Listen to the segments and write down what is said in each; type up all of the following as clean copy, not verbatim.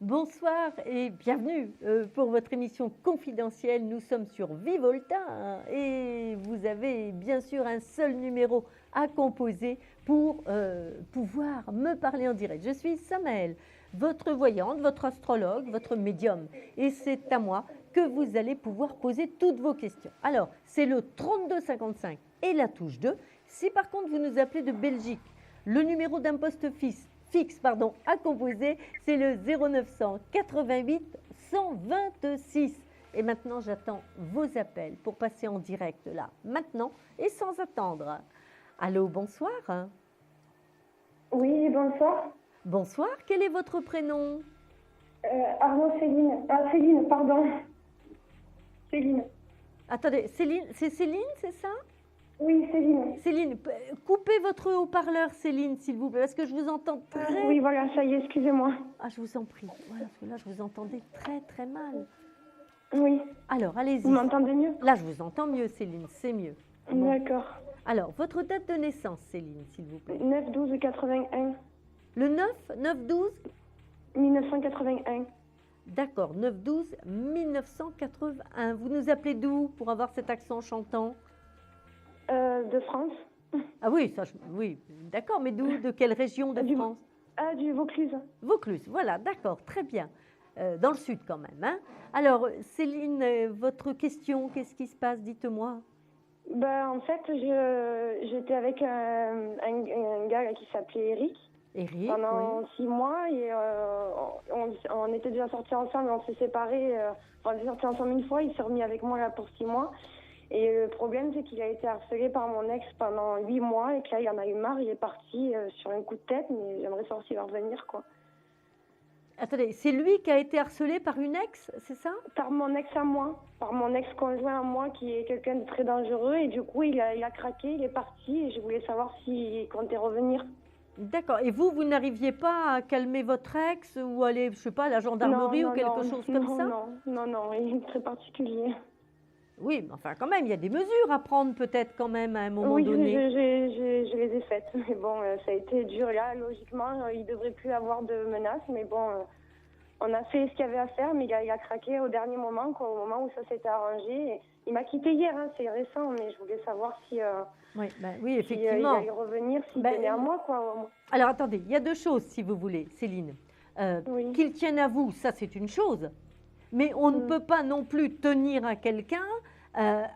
Bonsoir et bienvenue pour votre émission confidentielle. Nous sommes sur Vivolta et vous avez bien sûr un seul numéro à composer pour pouvoir me parler en direct. Je suis Samaëlle, votre voyante, votre astrologue, votre médium. Et c'est à moi que vous allez pouvoir poser toutes vos questions. Alors, c'est le 3255 et la touche 2. Si par contre vous nous appelez de Belgique, le numéro d'un poste fixe à composer, c'est le 0900 88 126. Et maintenant, j'attends vos appels pour passer en direct là, maintenant et sans attendre. Allô, bonsoir. Oui, bonsoir. Bonsoir, quel est votre prénom? Arnaud Céline. Ah, Céline, pardon. Céline. Attendez, Céline, c'est Céline, c'est ça? Oui, Céline. Céline, coupez votre haut-parleur, Céline, s'il vous plaît, parce que je vous entends très... Oui, voilà, ça y est, excusez-moi. Ah, je vous en prie. Voilà, parce que là, je vous entendais très, très mal. Oui. Alors, allez-y. Vous m'entendez mieux? Là, je vous entends mieux, Céline, c'est mieux. Bon. D'accord. Alors, votre date de naissance, Céline, s'il vous plaît. 9-12-81. Le 9, 9-12 1981. D'accord, 9-12 1981. Vous nous appelez d'où pour avoir cet accent chantant? De France. Ah oui, ça, oui, d'accord, mais d'où? De quelle région de France? Ah, du Vaucluse. Vaucluse, voilà, d'accord, très bien. Dans le sud quand même. Hein. Alors, Céline, votre question, qu'est-ce qui se passe? Dites-moi. Ben, en fait, j'étais avec un gars qui s'appelait Eric. Eric, pendant oui. 6 mois et on était déjà sortis ensemble, on s'est séparés. On est sortis ensemble une fois, il s'est remis avec moi là pour 6 mois. Et le problème, c'est qu'il a été harcelé par mon ex pendant 8 mois et que là, il en a eu marre, il est parti sur un coup de tête, mais j'aimerais savoir s'il va revenir, quoi. Attendez, c'est lui qui a été harcelé par une ex, c'est ça? Par mon ex à moi, par mon ex-conjoint à moi, qui est quelqu'un de très dangereux. Et du coup, il a craqué, il est parti et je voulais savoir s'il comptait revenir. D'accord. Et vous n'arriviez pas à calmer votre ex ou aller, je sais pas, à la gendarmerie ou quelque chose comme ça? Non, il est très particulier. Oui, mais enfin, quand même, il y a des mesures à prendre peut-être quand même à un moment donné. Oui, je les ai faites. Mais bon, ça a été dur. Là, logiquement, il ne devrait plus avoir de menaces. Mais bon, on a fait ce qu'il y avait à faire, mais il a craqué au dernier moment, quoi, au moment où ça s'était arrangé. Et il m'a quitté hier, hein, c'est récent, mais je voulais savoir si... oui, effectivement. Il allait revenir, s'il tenait à moi, quoi. Alors, attendez, il y a deux choses, si vous voulez, Céline. Oui. Qu'il tienne à vous, ça, c'est une chose. Mais on ne peut pas non plus tenir à quelqu'un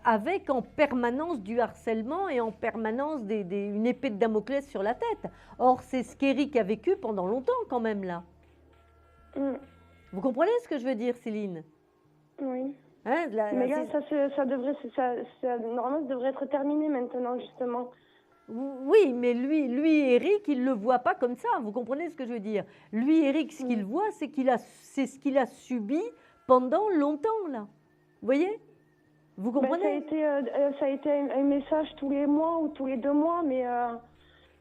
avec en permanence du harcèlement et en permanence une épée de Damoclès sur la tête. Or, c'est ce qu'Éric a vécu pendant longtemps, quand même, là. Vous comprenez ce que je veux dire, Céline? Oui. Hein, mais là, normalement, ça devrait être terminé maintenant, justement. Oui, mais lui, Eric, il ne le voit pas comme ça. Vous comprenez ce que je veux dire? Lui, Eric, ce qu'il voit, c'est ce qu'il a subi pendant longtemps, là. Vous voyez? Vous comprenez? Ça a été un message tous les mois ou tous les 2 mois, mais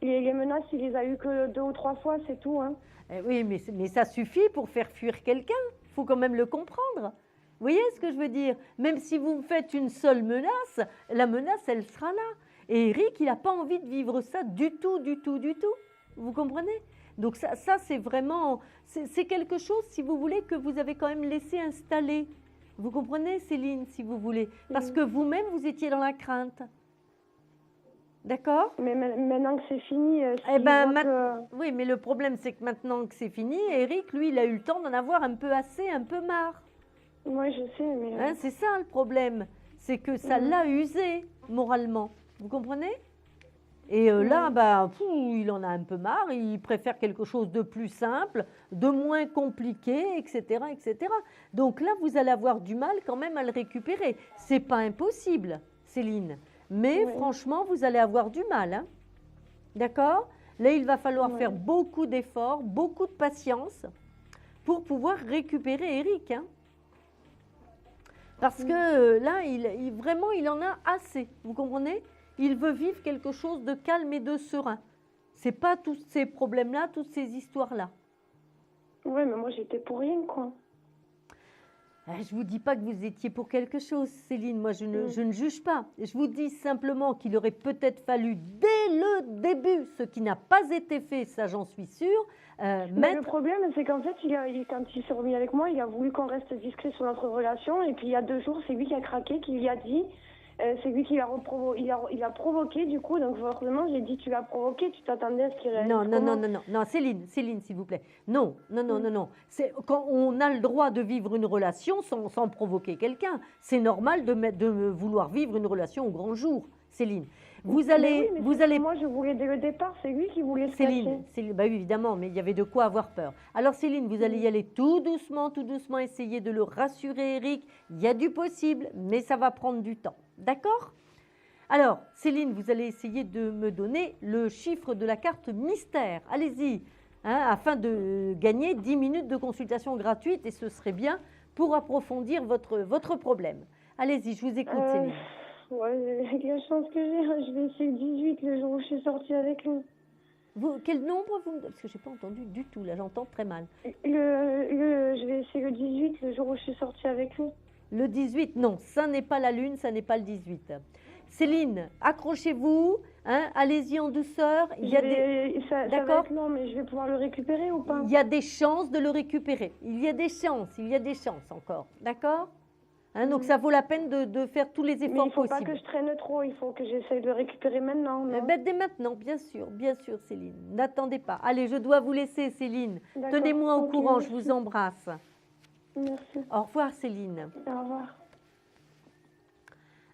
les menaces, il les a eues que 2 ou 3 fois, c'est tout. Hein. Oui, mais ça suffit pour faire fuir quelqu'un. Il faut quand même le comprendre. Vous voyez ce que je veux dire? Même si vous faites une seule menace, la menace, elle sera là. Et Eric, il n'a pas envie de vivre ça du tout. Vous comprenez? Donc ça c'est vraiment... C'est quelque chose, si vous voulez, que vous avez quand même laissé installer. Vous comprenez, Céline, si vous voulez? Parce que vous-même, vous étiez dans la crainte. D'accord? Mais maintenant que c'est fini... Oui, mais le problème, c'est que maintenant que c'est fini, Eric, lui, il a eu le temps d'en avoir un peu assez, un peu marre. Oui, je sais, mais... Hein, c'est ça le problème. C'est que ça l'a usé moralement. Vous comprenez? Et là, il en a un peu marre, il préfère quelque chose de plus simple, de moins compliqué, etc., etc. Donc là, vous allez avoir du mal quand même à le récupérer. C'est pas impossible, Céline, mais franchement, vous allez avoir du mal. Hein. D'accord? Là, il va falloir faire beaucoup d'efforts, beaucoup de patience pour pouvoir récupérer Eric. Hein. Parce que là, vraiment, il en a assez. Vous comprenez? Il veut vivre quelque chose de calme et de serein. C'est pas tous ces problèmes-là, toutes ces histoires-là. Oui, mais moi, j'étais pour rien, quoi. Je ne vous dis pas que vous étiez pour quelque chose, Céline. Moi, je ne juge pas. Je vous dis simplement qu'il aurait peut-être fallu, dès le début, ce qui n'a pas été fait, ça j'en suis sûre. Le problème, c'est qu'en fait, quand il s'est remis avec moi, il a voulu qu'on reste discret sur notre relation. Et puis il y a 2 jours, c'est lui qui a craqué, qui lui a dit. C'est lui qui l'a il a provoqué, du coup. Donc forcément, j'ai dit, tu l'as provoqué, tu t'attendais à ce qu'il réagisse. Non, Céline, s'il vous plaît. Non. C'est quand on a le droit de vivre une relation sans provoquer quelqu'un. C'est normal de vouloir vivre une relation au grand jour, Céline. Vous allez. Moi, je voulais dès le départ, c'est lui qui voulait se cacher. Céline, bah oui, évidemment, mais il y avait de quoi avoir peur. Alors, Céline, vous allez y aller tout doucement, essayer de le rassurer, Eric. Il y a du possible, mais ça va prendre du temps. D'accord ? Alors, Céline, vous allez essayer de me donner le chiffre de la carte mystère. Allez-y, afin de gagner 10 minutes de consultation gratuite, et ce serait bien pour approfondir votre problème. Allez-y, je vous écoute, Céline. Ouais, avec la chance que j'ai, je vais essayer le 18, le jour où je suis sortie avec lui. Quel nombre vous me... Parce que je n'ai pas entendu du tout, là, j'entends très mal. Je vais essayer le 18, le jour où je suis sortie avec lui. Le 18, non, ça n'est pas la lune, ça n'est pas le 18. Céline, accrochez-vous, allez-y en douceur. Ça va être long, mais je vais pouvoir le récupérer ou pas? Il y a des chances de le récupérer. Il y a des chances encore, d'accord ? Donc ça vaut la peine de faire tous les efforts possibles. Mais il ne faut pas que je traîne trop, il faut que j'essaye de le récupérer maintenant. Dès maintenant, bien sûr, Céline. N'attendez pas. Allez, je dois vous laisser, Céline. Tenez-moi au courant, merci. Je vous embrasse. Merci. Au revoir, Céline. Au revoir.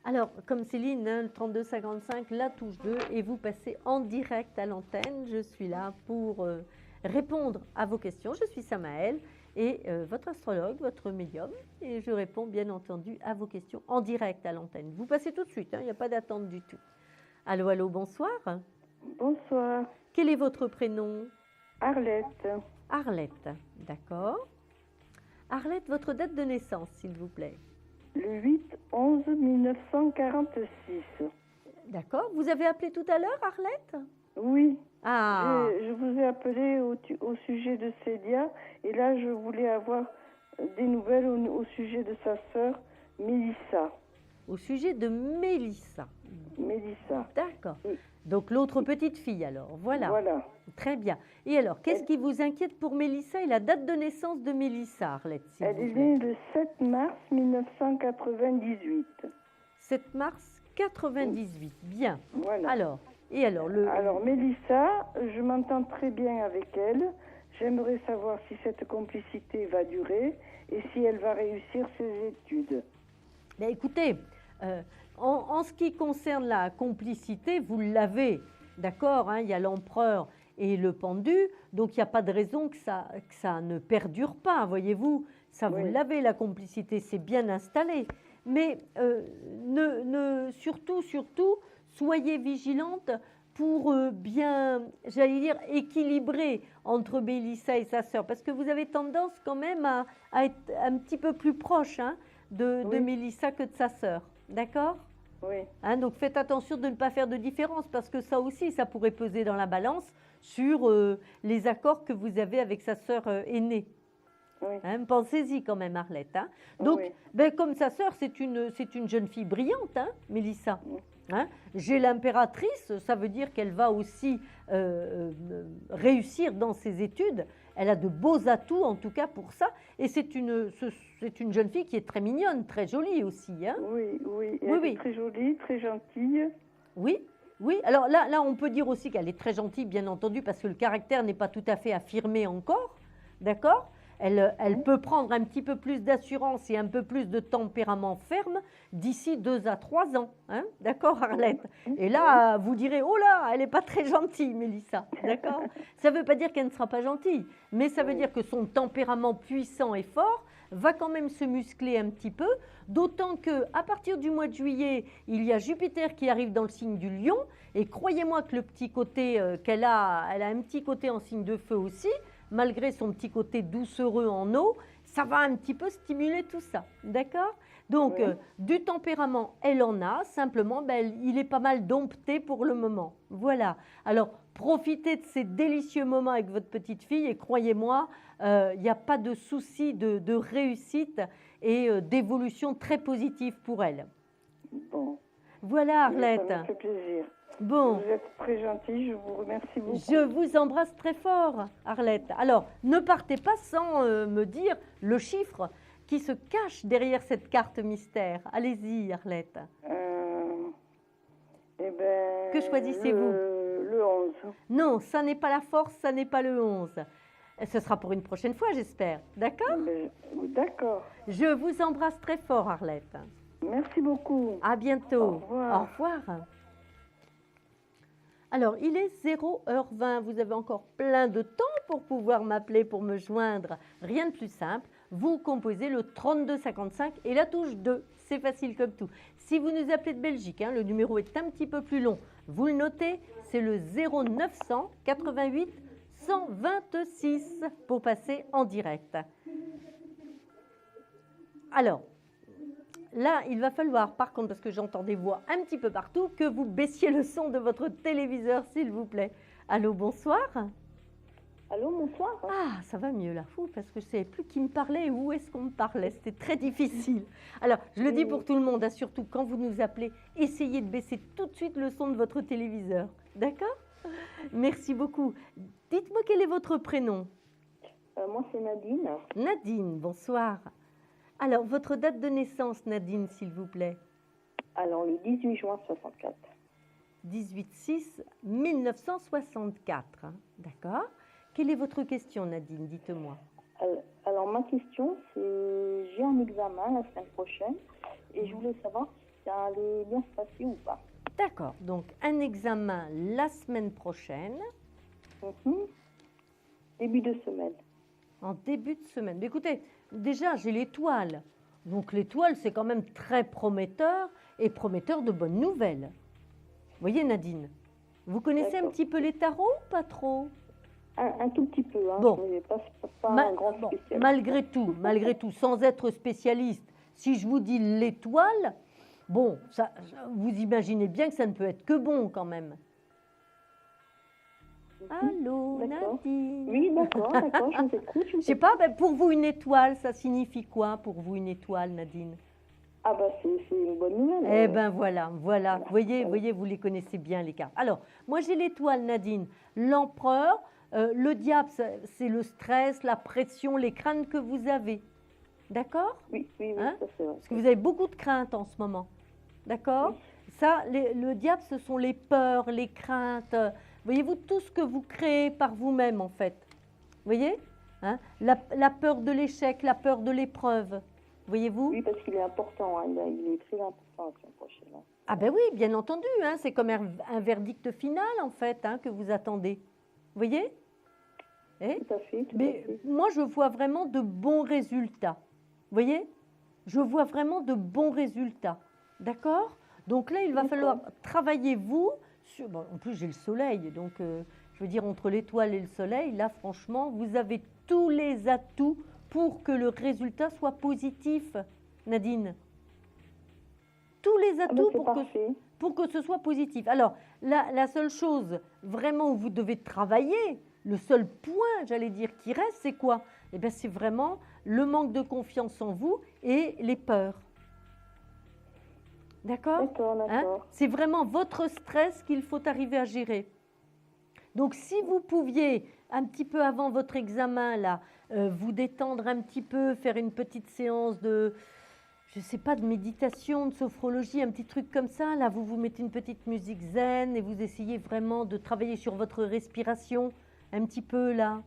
Alors, comme Céline, le 3255, la touche 2, et vous passez en direct à l'antenne. Je suis là pour répondre à vos questions. Je suis Samaëlle. Et votre astrologue, votre médium, et je réponds bien entendu à vos questions en direct à l'antenne. Vous passez tout de suite, il n'y a pas d'attente du tout. Allô, bonsoir. Bonsoir. Quel est votre prénom? Arlette. Arlette, d'accord. Arlette, votre date de naissance, s'il vous plaît. Le 8-11-1946. D'accord. Vous avez appelé tout à l'heure, Arlette? Oui. Ah. Je vous ai appelé au sujet de Célia, et là je voulais avoir des nouvelles au sujet de sa sœur Mélissa. Au sujet de Mélissa. Mélissa. D'accord. Donc l'autre petite fille alors, voilà. Voilà. Très bien. Et alors, qu'est-ce qui vous inquiète pour Mélissa et la date de naissance de Mélissa, Arlette? Elle est née le 7 mars 1998. 7 mars 98, bien. Voilà. Alors Mélissa, je m'entends très bien avec elle. J'aimerais savoir si cette complicité va durer et si elle va réussir ses études. Ben écoutez, en ce qui concerne la complicité, vous l'avez, d'accord, il y a l'empereur et le pendu, donc il n'y a pas de raison que ça ne perdure pas, voyez-vous. Ça, vous l'avez, la complicité, c'est bien installé. Mais surtout, soyez vigilante pour bien, j'allais dire, équilibrer entre Mélissa et sa sœur. Parce que vous avez tendance quand même à être un petit peu plus proche de Mélissa que de sa sœur. D'accord ? Oui. Donc faites attention de ne pas faire de différence, parce que ça aussi, ça pourrait peser dans la balance sur les accords que vous avez avec sa sœur aînée. Oui. Pensez-y quand même, Arlette. Donc, comme sa sœur, c'est une jeune fille brillante, Mélissa. J'ai l'impératrice, ça veut dire qu'elle va aussi réussir dans ses études. Elle a de beaux atouts, en tout cas, pour ça. Et c'est une jeune fille qui est très mignonne, très jolie aussi. Oui. Elle est très jolie, très gentille. Oui. Alors là, on peut dire aussi qu'elle est très gentille, bien entendu, parce que le caractère n'est pas tout à fait affirmé encore. D'accord ? Elle peut prendre un petit peu plus d'assurance et un peu plus de tempérament ferme d'ici 2 à 3 ans. D'accord, Arlette? Et là, vous direz, oh là, elle n'est pas très gentille, Mélissa. D'accord? Ça ne veut pas dire qu'elle ne sera pas gentille, mais ça veut dire que son tempérament puissant et fort va quand même se muscler un petit peu, d'autant qu'à partir du mois de juillet, il y a Jupiter qui arrive dans le signe du Lion, et croyez-moi que le petit côté qu'elle a, elle a un petit côté en signe de feu aussi, malgré son petit côté doucereux en eau, ça va un petit peu stimuler tout ça, d'accord? Donc, du tempérament, elle en a, simplement, il est pas mal dompté pour le moment. Voilà. Alors, profitez de ces délicieux moments avec votre petite fille et croyez-moi, il n'y a pas de souci de réussite et d'évolution très positive pour elle. Bon. Voilà, Arlette. Ça me fait plaisir. Bon, Vous êtes très gentil, je vous remercie beaucoup. je vous embrasse très fort, Arlette. Alors, ne partez pas sans me dire le chiffre qui se cache derrière cette carte mystère. Allez-y, Arlette. Eh ben, Que choisissez-vous? Le 11. Non, ça n'est pas la force, ça n'est pas le 11. Ce sera pour une prochaine fois, j'espère. D'accord? D'accord. Je vous embrasse très fort, Arlette. Merci beaucoup. À bientôt. Au revoir. Au revoir. Alors, il est 0h20. Vous avez encore plein de temps pour pouvoir m'appeler, pour me joindre. Rien de plus simple. Vous composez le 3255 et la touche 2. C'est facile comme tout. Si vous nous appelez de Belgique, le numéro est un petit peu plus long. Vous le notez, c'est le 0900 88 126 pour passer en direct. Alors, là, il va falloir, par contre, parce que j'entends des voix un petit peu partout, que vous baissiez le son de votre téléviseur, s'il vous plaît. Allô, bonsoir. Allô, bonsoir. Ah, ça va mieux là, parce que je ne savais plus qui me parlait et où est-ce qu'on me parlait. C'était très difficile. Alors, je le dis pour tout le monde, surtout quand vous nous appelez, essayez de baisser tout de suite le son de votre téléviseur. D'accord? Merci beaucoup. Dites-moi quel est votre prénom? Moi, c'est Nadine. Nadine, bonsoir. Alors, votre date de naissance, Nadine, s'il vous plaît? Alors, le 18 juin 64. 18-6-1964. D'accord. Quelle est votre question, Nadine? Dites-moi. Alors, ma question, c'est j'ai un examen la semaine prochaine et je voulais savoir si ça allait bien se passer ou pas. D'accord. Donc, un examen la semaine prochaine. Début de semaine. En début de semaine. Mais écoutez, déjà, j'ai l'étoile. Donc, l'étoile, c'est quand même très prometteur et prometteur de bonnes nouvelles. Vous voyez, Nadine? Vous connaissez un petit peu les tarots ou pas trop? Un tout petit peu, hein. Bon. Mais pas un grand spécialiste. Malgré tout, sans être spécialiste, si je vous dis l'étoile, bon, ça, vous imaginez bien que ça ne peut être que bon quand même. Allô, Nadine? Oui, d'accord, je vous écoute. Je sais pas, ben pour vous une étoile, ça signifie quoi pour vous une étoile, Nadine? Ah bah c'est une bonne nouvelle. Eh ben voilà. Vous voyez, vous les connaissez bien les cartes. Alors, moi j'ai l'étoile, Nadine, l'empereur, le diable, c'est le stress, la pression, les craintes que vous avez. D'accord? Oui, Hein? ça c'est vrai. Parce que vous avez beaucoup de craintes en ce moment. D'accord? Oui. Ça, le diable, ce sont les peurs, les craintes. Voyez-vous, tout ce que vous créez par vous-même, en fait. Vous voyez? Hein? La peur de l'échec, la peur de l'épreuve. Voyez-vous? Oui, parce qu'il est important, hein. Il est très important la semaine prochaine. Hein. Ah ben oui, bien entendu. Hein, c'est comme un verdict final, en fait, que vous attendez. Vous voyez? Tout à fait. Mais moi, je vois vraiment de bons résultats. Vous voyez? Je vois vraiment de bons résultats. D'accord? Donc là, il va falloir travailler, vous, sur... Bon, en plus, j'ai le soleil, donc je veux dire, entre l'étoile et le soleil, là, franchement, vous avez tous les atouts pour que le résultat soit positif, Nadine. Tous les atouts pour que ce soit positif. Alors, la seule chose vraiment où vous devez travailler, le seul point, j'allais dire, qui reste, c'est quoi? Eh bien, c'est vraiment le manque de confiance en vous et les peurs. D'accord? D'accord. C'est vraiment votre stress qu'il faut arriver à gérer. Donc, si vous pouviez, un petit peu avant votre examen, là, vous détendre un petit peu, faire une petite séance de, je ne sais pas, de méditation, de sophrologie, un petit truc comme ça, là, vous mettez une petite musique zen et vous essayez vraiment de travailler sur votre respiration, un petit peu, là.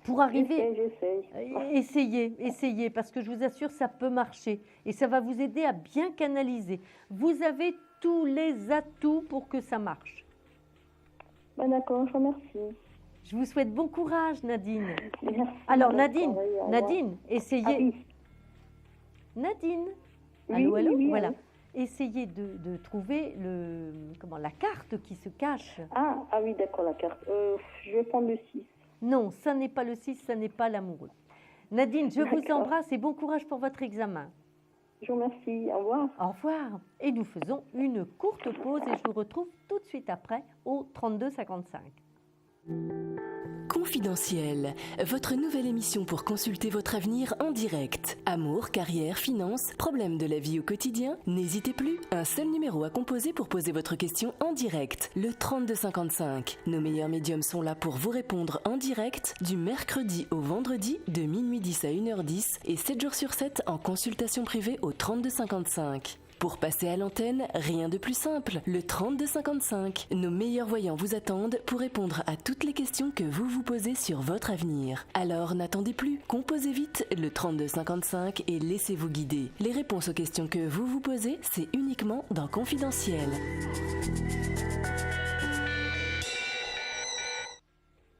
Pour arriver, essayez, parce que je vous assure, ça peut marcher et ça va vous aider à bien canaliser. Vous avez tous les atouts pour que ça marche. Ben d'accord, je vous remercie. Je vous souhaite bon courage, Nadine. Merci. Alors, Nadine, essayez. Ah, oui. Nadine, oui, allô, oui, voilà. oui. Essayez de trouver la carte qui se cache. Ah oui, d'accord, la carte. Je vais prendre le 6. Non, ça n'est pas le 6, ça n'est pas l'amoureux. Nadine, je vous embrasse et bon courage pour votre examen. Je vous remercie. Au revoir. Au revoir. Et nous faisons une courte pause et je vous retrouve tout de suite après au 32 55. Confidentiel, votre nouvelle émission pour consulter votre avenir en direct. Amour, carrière, finances, problèmes de la vie au quotidien? N'hésitez plus, un seul numéro à composer pour poser votre question en direct, le 3255. Nos meilleurs médiums sont là pour vous répondre en direct du mercredi au vendredi de minuit 10 à 1h10 et 7 jours sur 7 en consultation privée au 3255. Pour passer à l'antenne, rien de plus simple, le 3255. Nos meilleurs voyants vous attendent pour répondre à toutes les questions que vous vous posez sur votre avenir. Alors n'attendez plus, composez vite le 3255 et laissez-vous guider. Les réponses aux questions que vous vous posez, c'est uniquement dans Confidentiel.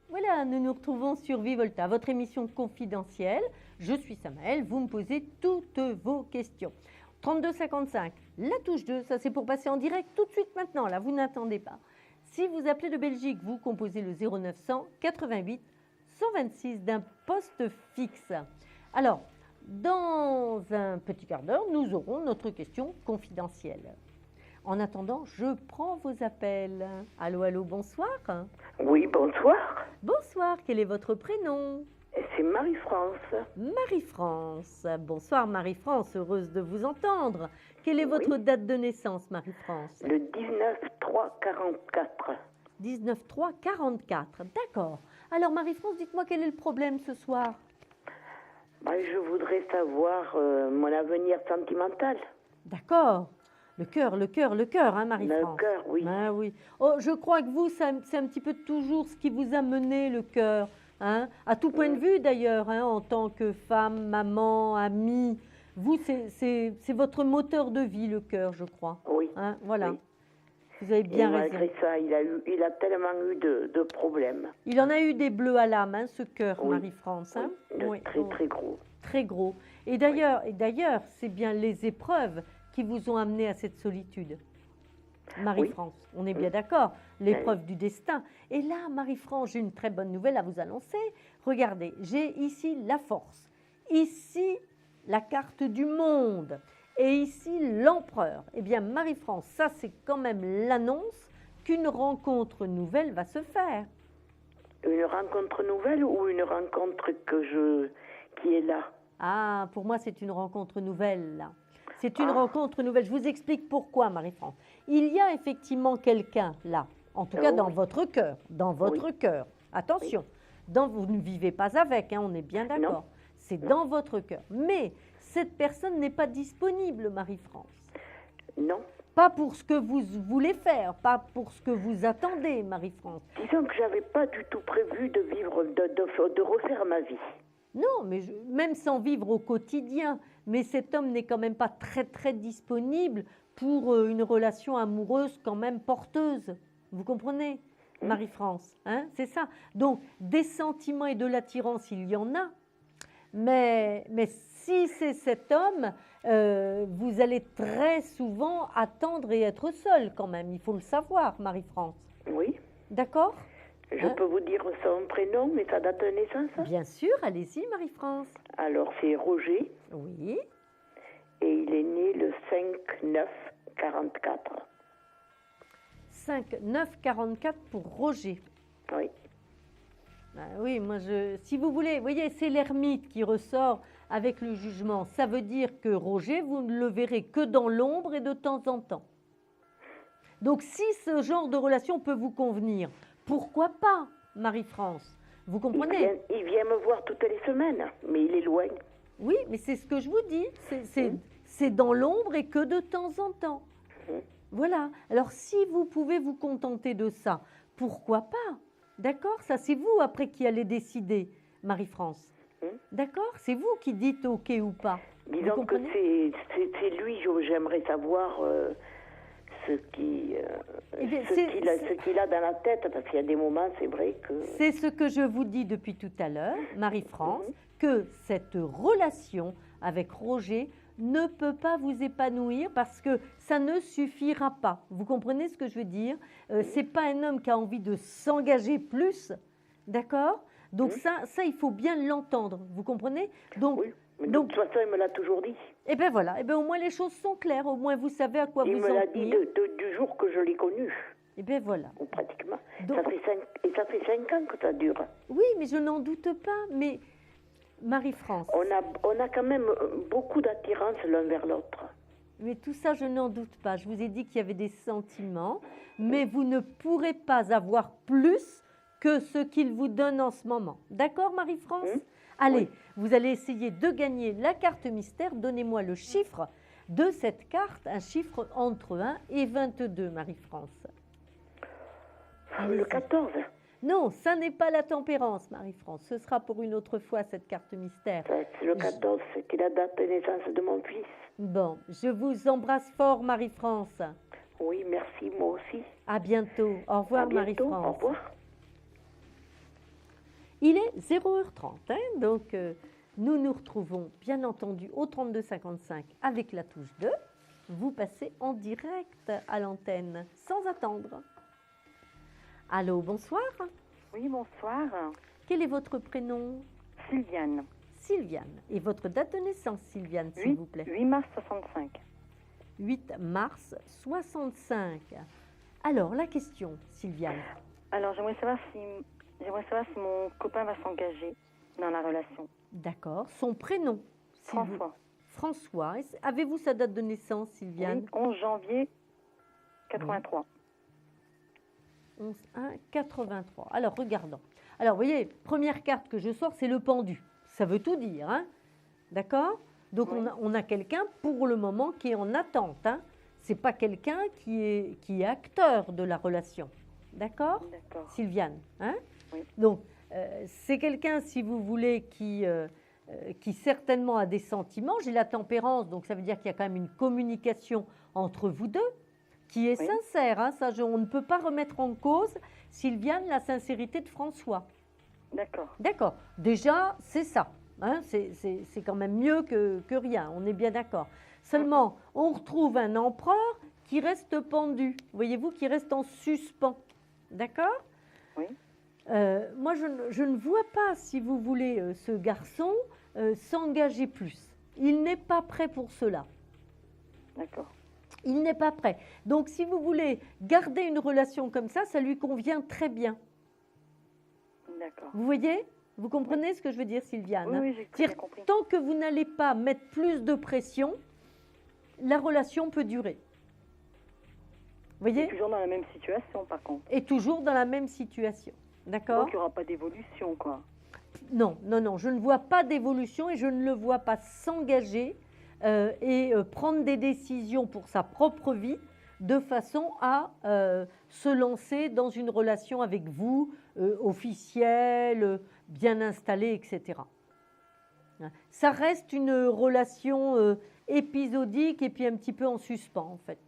Voilà, nous nous retrouvons sur Vivolta, votre émission confidentielle. Je suis Samaël, vous me posez toutes vos questions. 3255, la touche 2, ça c'est pour passer en direct tout de suite maintenant, là, vous n'attendez pas. Si vous appelez de Belgique, vous composez le 0900 88 126 d'un poste fixe. Alors, dans un petit quart d'heure, nous aurons notre question confidentielle. En attendant, je prends vos appels. Allô, allô, bonsoir. Oui, bonsoir. Bonsoir, quel est votre prénom ? C'est Marie-France. Marie-France. Bonsoir Marie-France, heureuse de vous entendre. Quelle est votre date de naissance, Marie-France ? Le 19-3-44. 19-3-44, d'accord. Alors Marie-France, dites-moi quel est le problème ce soir ? Je voudrais savoir mon avenir sentimental. D'accord. Le cœur, hein, Marie-France ? Le cœur, oui. Ah, oui. Oh, je crois que vous, c'est un petit peu toujours ce qui vous a mené, le cœur. Hein, à tout point de vue d'ailleurs, hein, en tant que femme, maman, amie, vous c'est votre moteur de vie, le cœur, je crois. Oui. Hein, voilà. Oui. Vous avez bien raison. Malgré ça, il a tellement eu de problèmes. Il en a eu des bleus à l'âme, hein, ce cœur, Oui. Marie-France. Hein. Oui, très gros. Très gros. Et d'ailleurs, c'est bien les épreuves qui vous ont amené à cette solitude. Marie-France, on est bien d'accord, l'épreuve du destin. Et là, Marie-France, j'ai une très bonne nouvelle à vous annoncer. Regardez, j'ai ici la force, ici la carte du monde et ici l'empereur. Eh bien, Marie-France, ça c'est quand même l'annonce qu'une rencontre nouvelle va se faire. Une rencontre nouvelle ou une rencontre qui est là? Ah, pour moi, c'est une rencontre nouvelle, là. C'est une rencontre nouvelle. Je vous explique pourquoi, Marie-France. Il y a effectivement quelqu'un là, en tout cas dans votre cœur, cœur. Attention, vous ne vivez pas avec, hein, on est bien d'accord. C'est dans votre cœur. Mais cette personne n'est pas disponible, Marie-France. Non. Pas pour ce que vous voulez faire, pas pour ce que vous attendez, Marie-France. Disons que j'avais pas du tout prévu de vivre, de refaire ma vie. Non, mais même sans vivre au quotidien, mais cet homme n'est quand même pas très très disponible pour une relation amoureuse quand même porteuse. Vous comprenez, Marie-France, hein, c'est ça. Donc, des sentiments et de l'attirance, il y en a, mais si c'est cet homme, vous allez très souvent attendre et être seul quand même, il faut le savoir, Marie-France. Oui. D'accord ? Je peux vous dire son prénom, mais sa date de naissance? Bien sûr, allez-y, Marie-France. Alors, c'est Roger. Oui. Et il est né le 5-9-44. 5-9-44 pour Roger. Oui. Oui, moi, si vous voulez, vous voyez, c'est l'ermite qui ressort avec le jugement. Ça veut dire que Roger, vous ne le verrez que dans l'ombre et de temps en temps. Donc, si ce genre de relation peut vous convenir, pourquoi pas, Marie-France? Vous comprenez? Il vient me voir toutes les semaines, mais il est loin. Oui, mais c'est ce que je vous dis. C'est dans l'ombre et que de temps en temps. Voilà. Alors, si vous pouvez vous contenter de ça, pourquoi pas? D'accord? Ça, c'est vous, après, qui allez décider, Marie-France. D'accord? C'est vous qui dites OK ou pas. Disons que c'est lui, j'aimerais savoir ce qu'il a dans la tête, parce qu'il y a des moments, c'est vrai que... C'est ce que je vous dis depuis tout à l'heure, Marie-France, que cette relation avec Roger ne peut pas vous épanouir parce que ça ne suffira pas. Vous comprenez ce que je veux dire? C'est pas un homme qui a envie de s'engager plus, d'accord? Donc ça, il faut bien l'entendre, vous comprenez? Donc, oui, mais de toute façon, il me l'a toujours dit. Eh bien voilà, au moins les choses sont claires, au moins vous savez à quoi vous en tenir. Il me l'a dit du jour que je l'ai connu. Eh bien voilà. Ou pratiquement. Donc, ça fait 5 ans que ça dure. Oui, mais je n'en doute pas. Mais Marie-France... On a quand même beaucoup d'attirance l'un vers l'autre. Mais tout ça, je n'en doute pas. Je vous ai dit qu'il y avait des sentiments, mais vous ne pourrez pas avoir plus que ce qu'il vous donne en ce moment. D'accord, Marie-France? Allez, vous allez essayer de gagner la carte mystère. Donnez-moi le chiffre de cette carte, un chiffre entre 1 et 22, Marie-France. Le 14. Non, ça n'est pas la tempérance, Marie-France. Ce sera pour une autre fois, cette carte mystère. C'est le 14, c'était la date de naissance de mon fils. Bon, je vous embrasse fort, Marie-France. Oui, merci, moi aussi. À bientôt. Au revoir, Marie-France. Marie-France. Au revoir. Il est 0h30, hein, donc nous nous retrouvons bien entendu au 3255 avec la touche 2. Vous passez en direct à l'antenne, sans attendre. Allô, bonsoir. Oui, bonsoir. Quel est votre prénom? Sylviane. Sylviane. Et votre date de naissance, Sylviane, s'il vous plaît? 8 mars 65. 8 mars 65. Alors, la question, Sylviane. Alors, j'aimerais savoir si mon copain va s'engager dans la relation. D'accord. Son prénom? François. François. Avez-vous sa date de naissance, Sylviane? Oui, 11 janvier 83. 11-1-83. Alors, regardons. Alors, vous voyez, première carte que je sors, c'est le pendu. Ça veut tout dire, hein? D'accord? Donc, Oui. on a quelqu'un, pour le moment, qui est en attente. Hein? Ce n'est pas quelqu'un qui est acteur de la relation. D'accord? D'accord. Sylviane, hein? Oui. Donc, c'est quelqu'un, si vous voulez, qui certainement a des sentiments. J'ai la tempérance, donc ça veut dire qu'il y a quand même une communication entre vous deux qui est sincère. Hein, ça, on ne peut pas remettre en cause, Sylviane, la sincérité de François. D'accord. D'accord. Déjà, c'est ça. Hein, c'est quand même mieux que rien. On est bien d'accord. Seulement, on retrouve un empereur qui reste pendu. Voyez-vous, qui reste en suspens. D'accord? Oui. Moi, je ne vois pas, si vous voulez, ce garçon s'engager plus. Il n'est pas prêt pour cela. D'accord. Il n'est pas prêt. Donc, si vous voulez garder une relation comme ça lui convient très bien. D'accord. Vous voyez? Vous comprenez ce que je veux dire, Sylviane? Oui, j'ai très bien compris. Tant que vous n'allez pas mettre plus de pression, la relation peut durer. Vous voyez? Et toujours dans la même situation, par contre. Et toujours dans la même situation. D'accord? Donc, il n'y aura pas d'évolution, quoi. Non, non, non, je ne vois pas d'évolution et je ne le vois pas s'engager et prendre des décisions pour sa propre vie de façon à se lancer dans une relation avec vous, officielle, bien installée, etc. Ça reste une relation épisodique et puis un petit peu en suspens, en fait.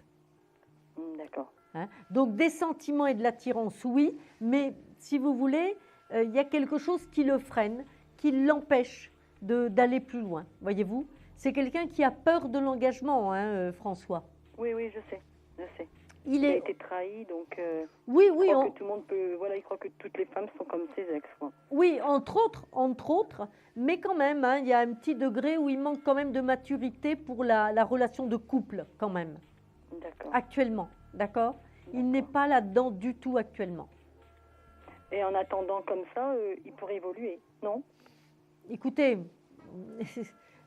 D'accord. Hein? Donc des sentiments et de l'attirance, oui, mais si vous voulez, il y a quelque chose qui le freine, qui l'empêche d'aller plus loin, voyez-vous? C'est quelqu'un qui a peur de l'engagement, hein, François. Oui, oui, je sais. Il a été trahi, donc oui, il croit que tout le monde peut. Voilà, il croit que toutes les femmes sont comme ses ex, quoi. Oui, entre autres, mais quand même, hein, il y a un petit degré où il manque quand même de maturité pour la relation de couple, quand même. D'accord. Actuellement, d'accord? Il n'est pas là-dedans du tout actuellement. Et en attendant comme ça, il pourrait évoluer, non? Écoutez,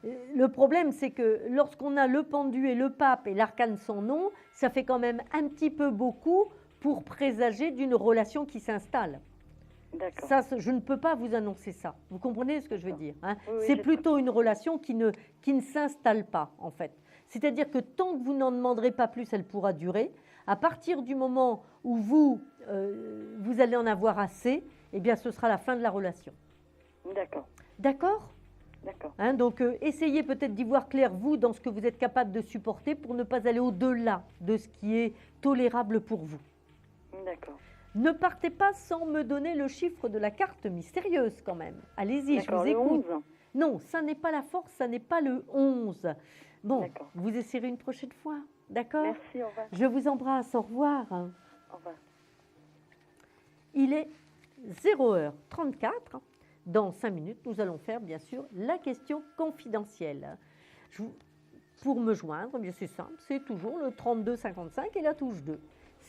le problème, c'est que lorsqu'on a le pendu et le pape et l'arcane sans nom, ça fait quand même un petit peu beaucoup pour présager d'une relation qui s'installe. D'accord. Ça, je ne peux pas vous annoncer ça. Vous comprenez ce que je veux dire, hein? Oui, c'est plutôt une relation qui ne s'installe pas, en fait. C'est-à-dire que tant que vous n'en demanderez pas plus, elle pourra durer. À partir du moment où vous allez en avoir assez, eh bien, ce sera la fin de la relation. D'accord. D'accord? D'accord. Hein, donc, essayez peut-être d'y voir clair, vous, dans ce que vous êtes capable de supporter pour ne pas aller au-delà de ce qui est tolérable pour vous. D'accord. Ne partez pas sans me donner le chiffre de la carte mystérieuse, quand même. Allez-y, je vous écoute. Le 11. Non, ça n'est pas la force, ça n'est pas le 11. Bon, vous essayerez une prochaine fois, d'accord? Merci, au revoir. Je vous embrasse, au revoir. Au revoir. Il est 0h34. Dans 5 minutes, nous allons faire, bien sûr, la question confidentielle. Pour me joindre, bien c'est simple, c'est toujours le 3255 et la touche 2.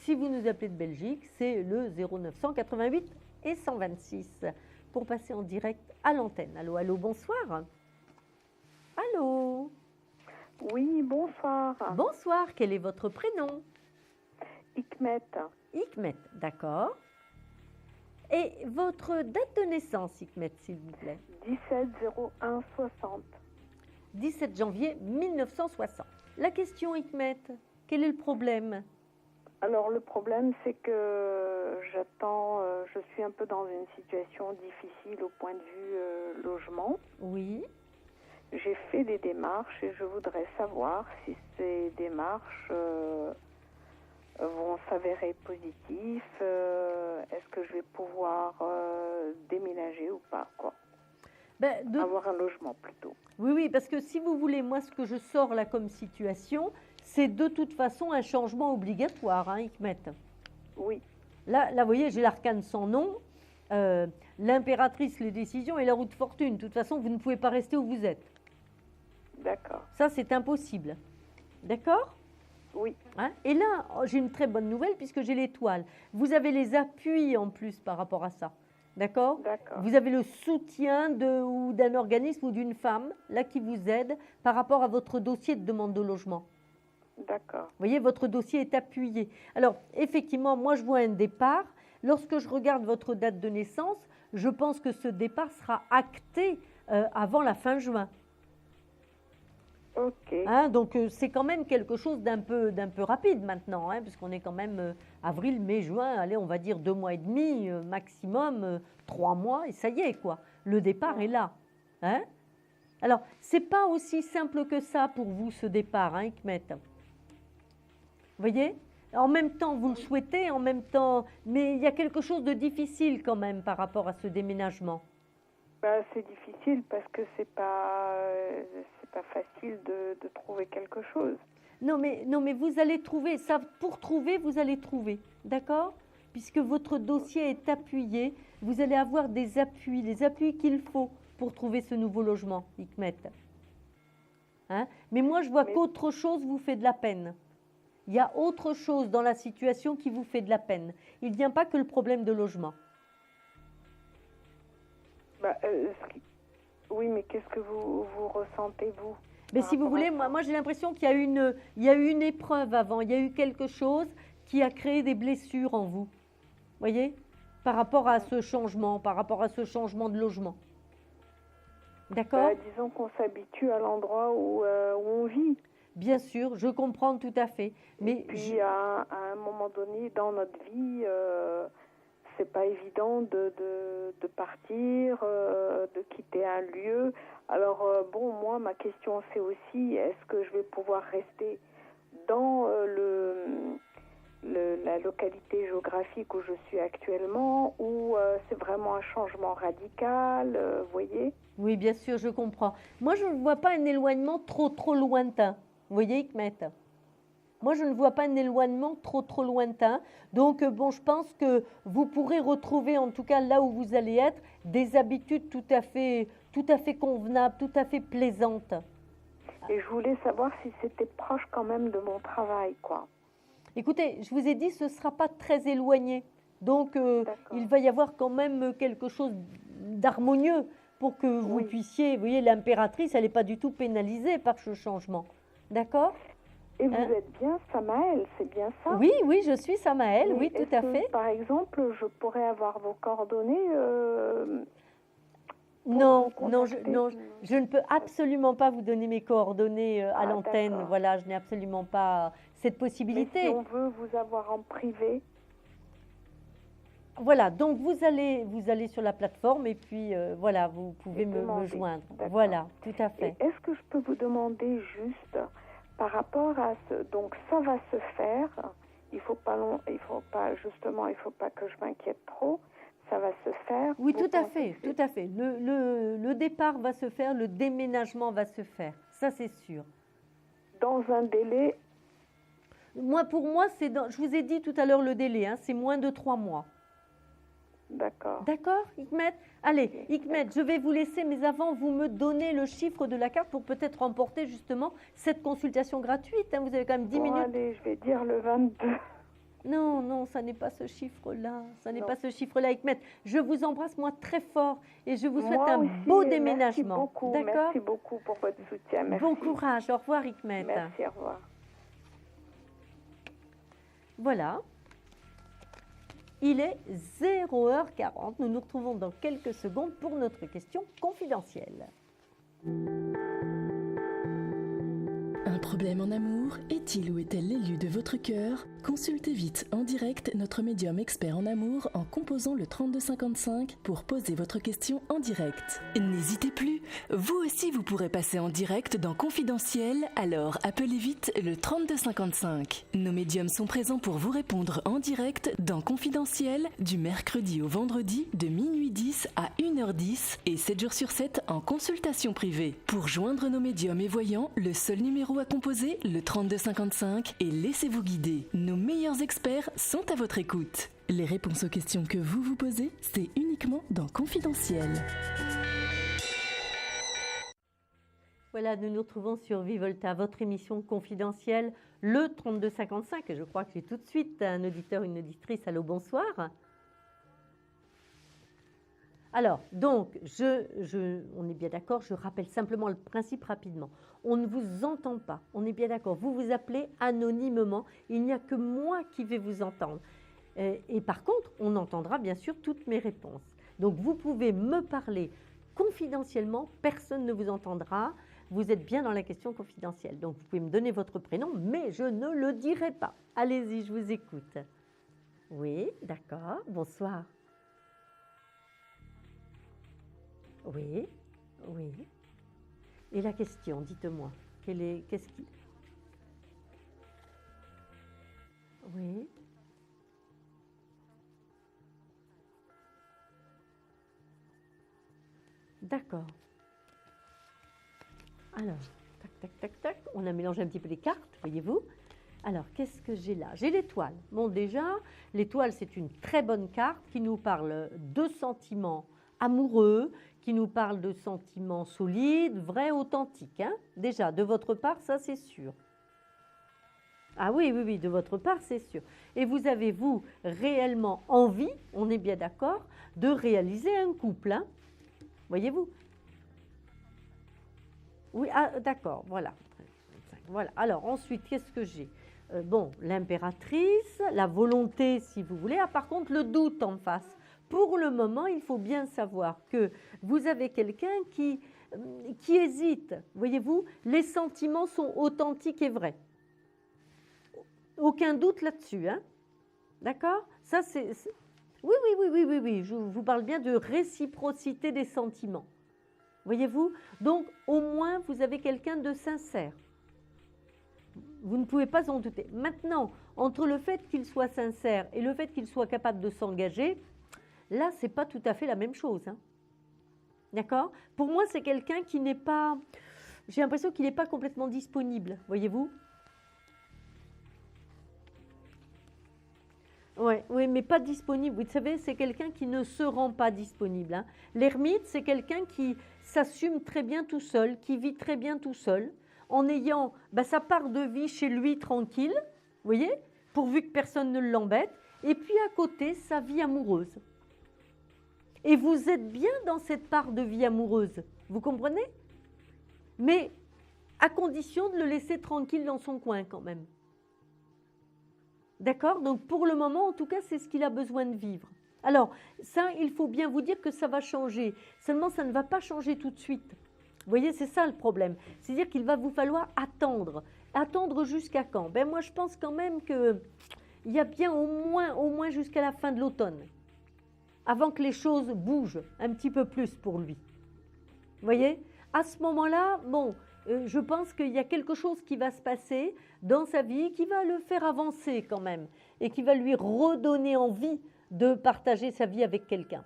si vous nous appelez de Belgique, c'est le 0988 et 126 pour passer en direct à l'antenne. Allô, allô, bonsoir. Allô. Oui, bonsoir. Bonsoir, quel est votre prénom? Hikmet. Hikmet, d'accord. Et votre date de naissance, Hikmet, s'il vous plaît? 17-01-60. 17 janvier 1960. La question, Hikmet, quel est le problème? Alors, le problème, c'est que je suis un peu dans une situation difficile au point de vue logement. Oui. J'ai fait des démarches et je voudrais savoir si ces démarches vont s'avérer positives. Est-ce que je vais pouvoir déménager ou pas, quoi? Avoir un logement plutôt. Oui, oui, parce que si vous voulez, moi, ce que je sors là comme situation, c'est de toute façon un changement obligatoire, hein, Hikmet. Oui. Là, vous voyez, j'ai l'arcane sans nom, l'impératrice, les décisions et la roue de fortune. De toute façon, vous ne pouvez pas rester où vous êtes. D'accord. Ça, c'est impossible. D'accord? Oui. Hein? Et là, j'ai une très bonne nouvelle puisque j'ai l'étoile. Vous avez les appuis en plus par rapport à ça. D'accord? D'accord. Vous avez le soutien d'un organisme ou d'une femme là qui vous aide par rapport à votre dossier de demande de logement. D'accord. Vous voyez, votre dossier est appuyé. Alors, effectivement, moi, je vois un départ. Lorsque je regarde votre date de naissance, je pense que ce départ sera acté avant la fin juin. Ok. Hein, donc, c'est quand même quelque chose d'un peu rapide maintenant, hein, puisqu'on est quand même avril, mai, juin, allez, on va dire 2 mois et demi, maximum 3 mois, et ça y est, quoi. Le départ est là. Hein. Alors, ce n'est pas aussi simple que ça pour vous, ce départ, hein, Hikmet. Vous voyez? En même temps, vous le souhaitez, en même temps, mais il y a quelque chose de difficile quand même par rapport à ce déménagement. C'est difficile parce que c'est pas facile de trouver quelque chose. Non, mais vous allez trouver, ça, pour trouver, vous allez trouver, d'accord? Puisque votre dossier est appuyé, vous allez avoir des appuis, les appuis qu'il faut pour trouver ce nouveau logement, Hikmet. Hein? Mais moi, je vois qu'autre chose vous fait de la peine. Il y a autre chose dans la situation qui vous fait de la peine. Il ne vient pas que le problème de logement. Oui, mais qu'est-ce que vous ressentez, vous? Mais si vous voulez, moi j'ai l'impression qu'il y a eu une épreuve avant, il y a eu quelque chose qui a créé des blessures en vous. Vous voyez? Par rapport à ce changement, de logement. D'accord? Disons qu'on s'habitue à l'endroit où on vit. Bien sûr, je comprends tout à fait. Mais et puis, à un moment donné dans notre vie, c'est pas évident de partir, de quitter un lieu. Alors, moi, ma question, c'est aussi, est-ce que je vais pouvoir rester dans la localité géographique où je suis actuellement, ou c'est vraiment un changement radical, vous voyez? Oui, bien sûr, je comprends. Moi, je ne vois pas un éloignement trop lointain. Vous voyez, Hikmet? Moi, je ne vois pas un éloignement trop lointain. Donc, je pense que vous pourrez retrouver, en tout cas là où vous allez être, des habitudes tout à fait convenables, tout à fait plaisantes. Et je voulais savoir si c'était proche quand même de mon travail, quoi. Écoutez, je vous ai dit, ce ne sera pas très éloigné. Donc, il va y avoir quand même quelque chose d'harmonieux pour que vous puissiez... Vous voyez, l'impératrice, elle n'est pas du tout pénalisée par ce changement. D'accord? Et vous êtes bien Samaël, c'est bien ça? Oui, je suis Samaël, oui, tout à fait. Par exemple, je pourrais avoir vos coordonnées Non, je ne peux absolument pas vous donner mes coordonnées à l'antenne. D'accord. Voilà, je n'ai absolument pas cette possibilité. Mais si on veut vous avoir en privé? Voilà, donc vous allez sur la plateforme et puis voilà, vous pouvez me joindre. Voilà, tout à fait. Et est-ce que je peux vous demander juste par rapport à donc ça va se faire, il faut pas que je m'inquiète trop, ça va se faire. Oui, tout à fait. Le départ va se faire, le déménagement va se faire, ça c'est sûr. Dans un délai? Pour moi, je vous ai dit tout à l'heure le délai, hein, c'est moins de 3 mois. D'accord. D'accord, Hikmet? Allez, Hikmet, je vais vous laisser, mais avant, vous me donnez le chiffre de la carte pour peut-être remporter justement cette consultation gratuite. Hein, vous avez quand même 10 minutes. Allez, je vais dire le 22. Non, non, ça n'est pas ce chiffre-là. Ça n'est pas ce chiffre-là, Hikmet. Je vous embrasse, moi, très fort et je vous souhaite un beau déménagement. Merci beaucoup pour votre soutien. Merci. Bon courage. Au revoir, Hikmet. Merci, au revoir. Voilà. Il est 0h40. Nous nous retrouvons dans quelques secondes pour notre question confidentielle. Un problème en amour? Est-il ou est-elle l'élu de votre cœur? Consultez vite en direct notre médium expert en amour en composant le 3255 pour poser votre question en direct. N'hésitez plus, vous aussi vous pourrez passer en direct dans Confidentiel, alors appelez vite le 3255. Nos médiums sont présents pour vous répondre en direct dans Confidentiel du mercredi au vendredi de minuit 10 à 1h10 et 7 jours sur 7 en consultation privée. Pour joindre nos médiums et voyants, le seul numéro à composer, le 3255, et laissez-vous guider. Nos meilleurs experts sont à votre écoute. Les réponses aux questions que vous vous posez, c'est uniquement dans Confidentiel. Voilà, nous nous retrouvons sur Vivolta, votre émission confidentielle, le 3255. Et je crois que j'ai tout de suite un auditeur, une auditrice. Allô, bonsoir. Alors, donc, on est bien d'accord, je rappelle simplement le principe rapidement. On ne vous entend pas, on est bien d'accord. Vous vous appelez anonymement, il n'y a que moi qui vais vous entendre. Et par contre, on entendra bien sûr toutes mes réponses. Donc, vous pouvez me parler confidentiellement, personne ne vous entendra. Vous êtes bien dans la question confidentielle. Donc, vous pouvez me donner votre prénom, mais je ne le dirai pas. Allez-y, je vous écoute. Oui, d'accord, bonsoir. Oui, oui. Et la question, dites-moi, qu'est-ce qui... Oui. D'accord. Alors, tac, tac, tac, tac. On a mélangé un petit peu les cartes, voyez-vous. Alors, qu'est-ce que j'ai là? J'ai l'étoile. Bon, déjà, l'étoile, c'est une très bonne carte qui nous parle de sentiments amoureux, qui nous parle de sentiments solides, vrais, authentiques. Hein. Déjà, de votre part, ça c'est sûr. Ah oui, oui, oui, de votre part, c'est sûr. Et vous avez, vous, réellement envie, on est bien d'accord, de réaliser un couple. Hein. Voyez-vous? Oui, ah, d'accord, voilà. Voilà. Alors, ensuite, qu'est-ce que j'ai? Bon, l'impératrice, la volonté, si vous voulez. Ah, par contre, le doute en face. Pour le moment, il faut bien savoir que vous avez quelqu'un qui hésite. Voyez-vous, les sentiments sont authentiques et vrais. Aucun doute là-dessus. Hein. D'accord? Ça, c'est... Oui, oui, oui, oui, oui, oui. Je vous parle bien de réciprocité des sentiments. Voyez-vous? Donc, au moins, vous avez quelqu'un de sincère. Vous ne pouvez pas en douter. Maintenant, entre le fait qu'il soit sincère et le fait qu'il soit capable de s'engager, là, ce n'est pas tout à fait la même chose. Hein. D'accord? Pour moi, c'est quelqu'un qui n'est pas... J'ai l'impression qu'il n'est pas complètement disponible, voyez-vous? Oui, mais pas disponible. Vous savez, c'est quelqu'un qui ne se rend pas disponible. Hein. L'ermite, c'est quelqu'un qui s'assume très bien tout seul, qui vit très bien tout seul, en ayant sa part de vie chez lui tranquille, vous voyez, pourvu que personne ne l'embête, et puis à côté, sa vie amoureuse. Et vous êtes bien dans cette part de vie amoureuse, vous comprenez? Mais à condition de le laisser tranquille dans son coin quand même. D'accord? Donc pour le moment, en tout cas, c'est ce qu'il a besoin de vivre. Alors, ça, il faut bien vous dire que ça va changer. Seulement, ça ne va pas changer tout de suite. Vous voyez, c'est ça le problème. C'est-à-dire qu'il va vous falloir attendre. Attendre jusqu'à quand? Ben moi, je pense quand même qu'il y a bien au moins jusqu'à la fin de l'automne, avant que les choses bougent un petit peu plus pour lui. Vous voyez? À ce moment-là, bon, je pense qu'il y a quelque chose qui va se passer dans sa vie qui va le faire avancer quand même et qui va lui redonner envie de partager sa vie avec quelqu'un.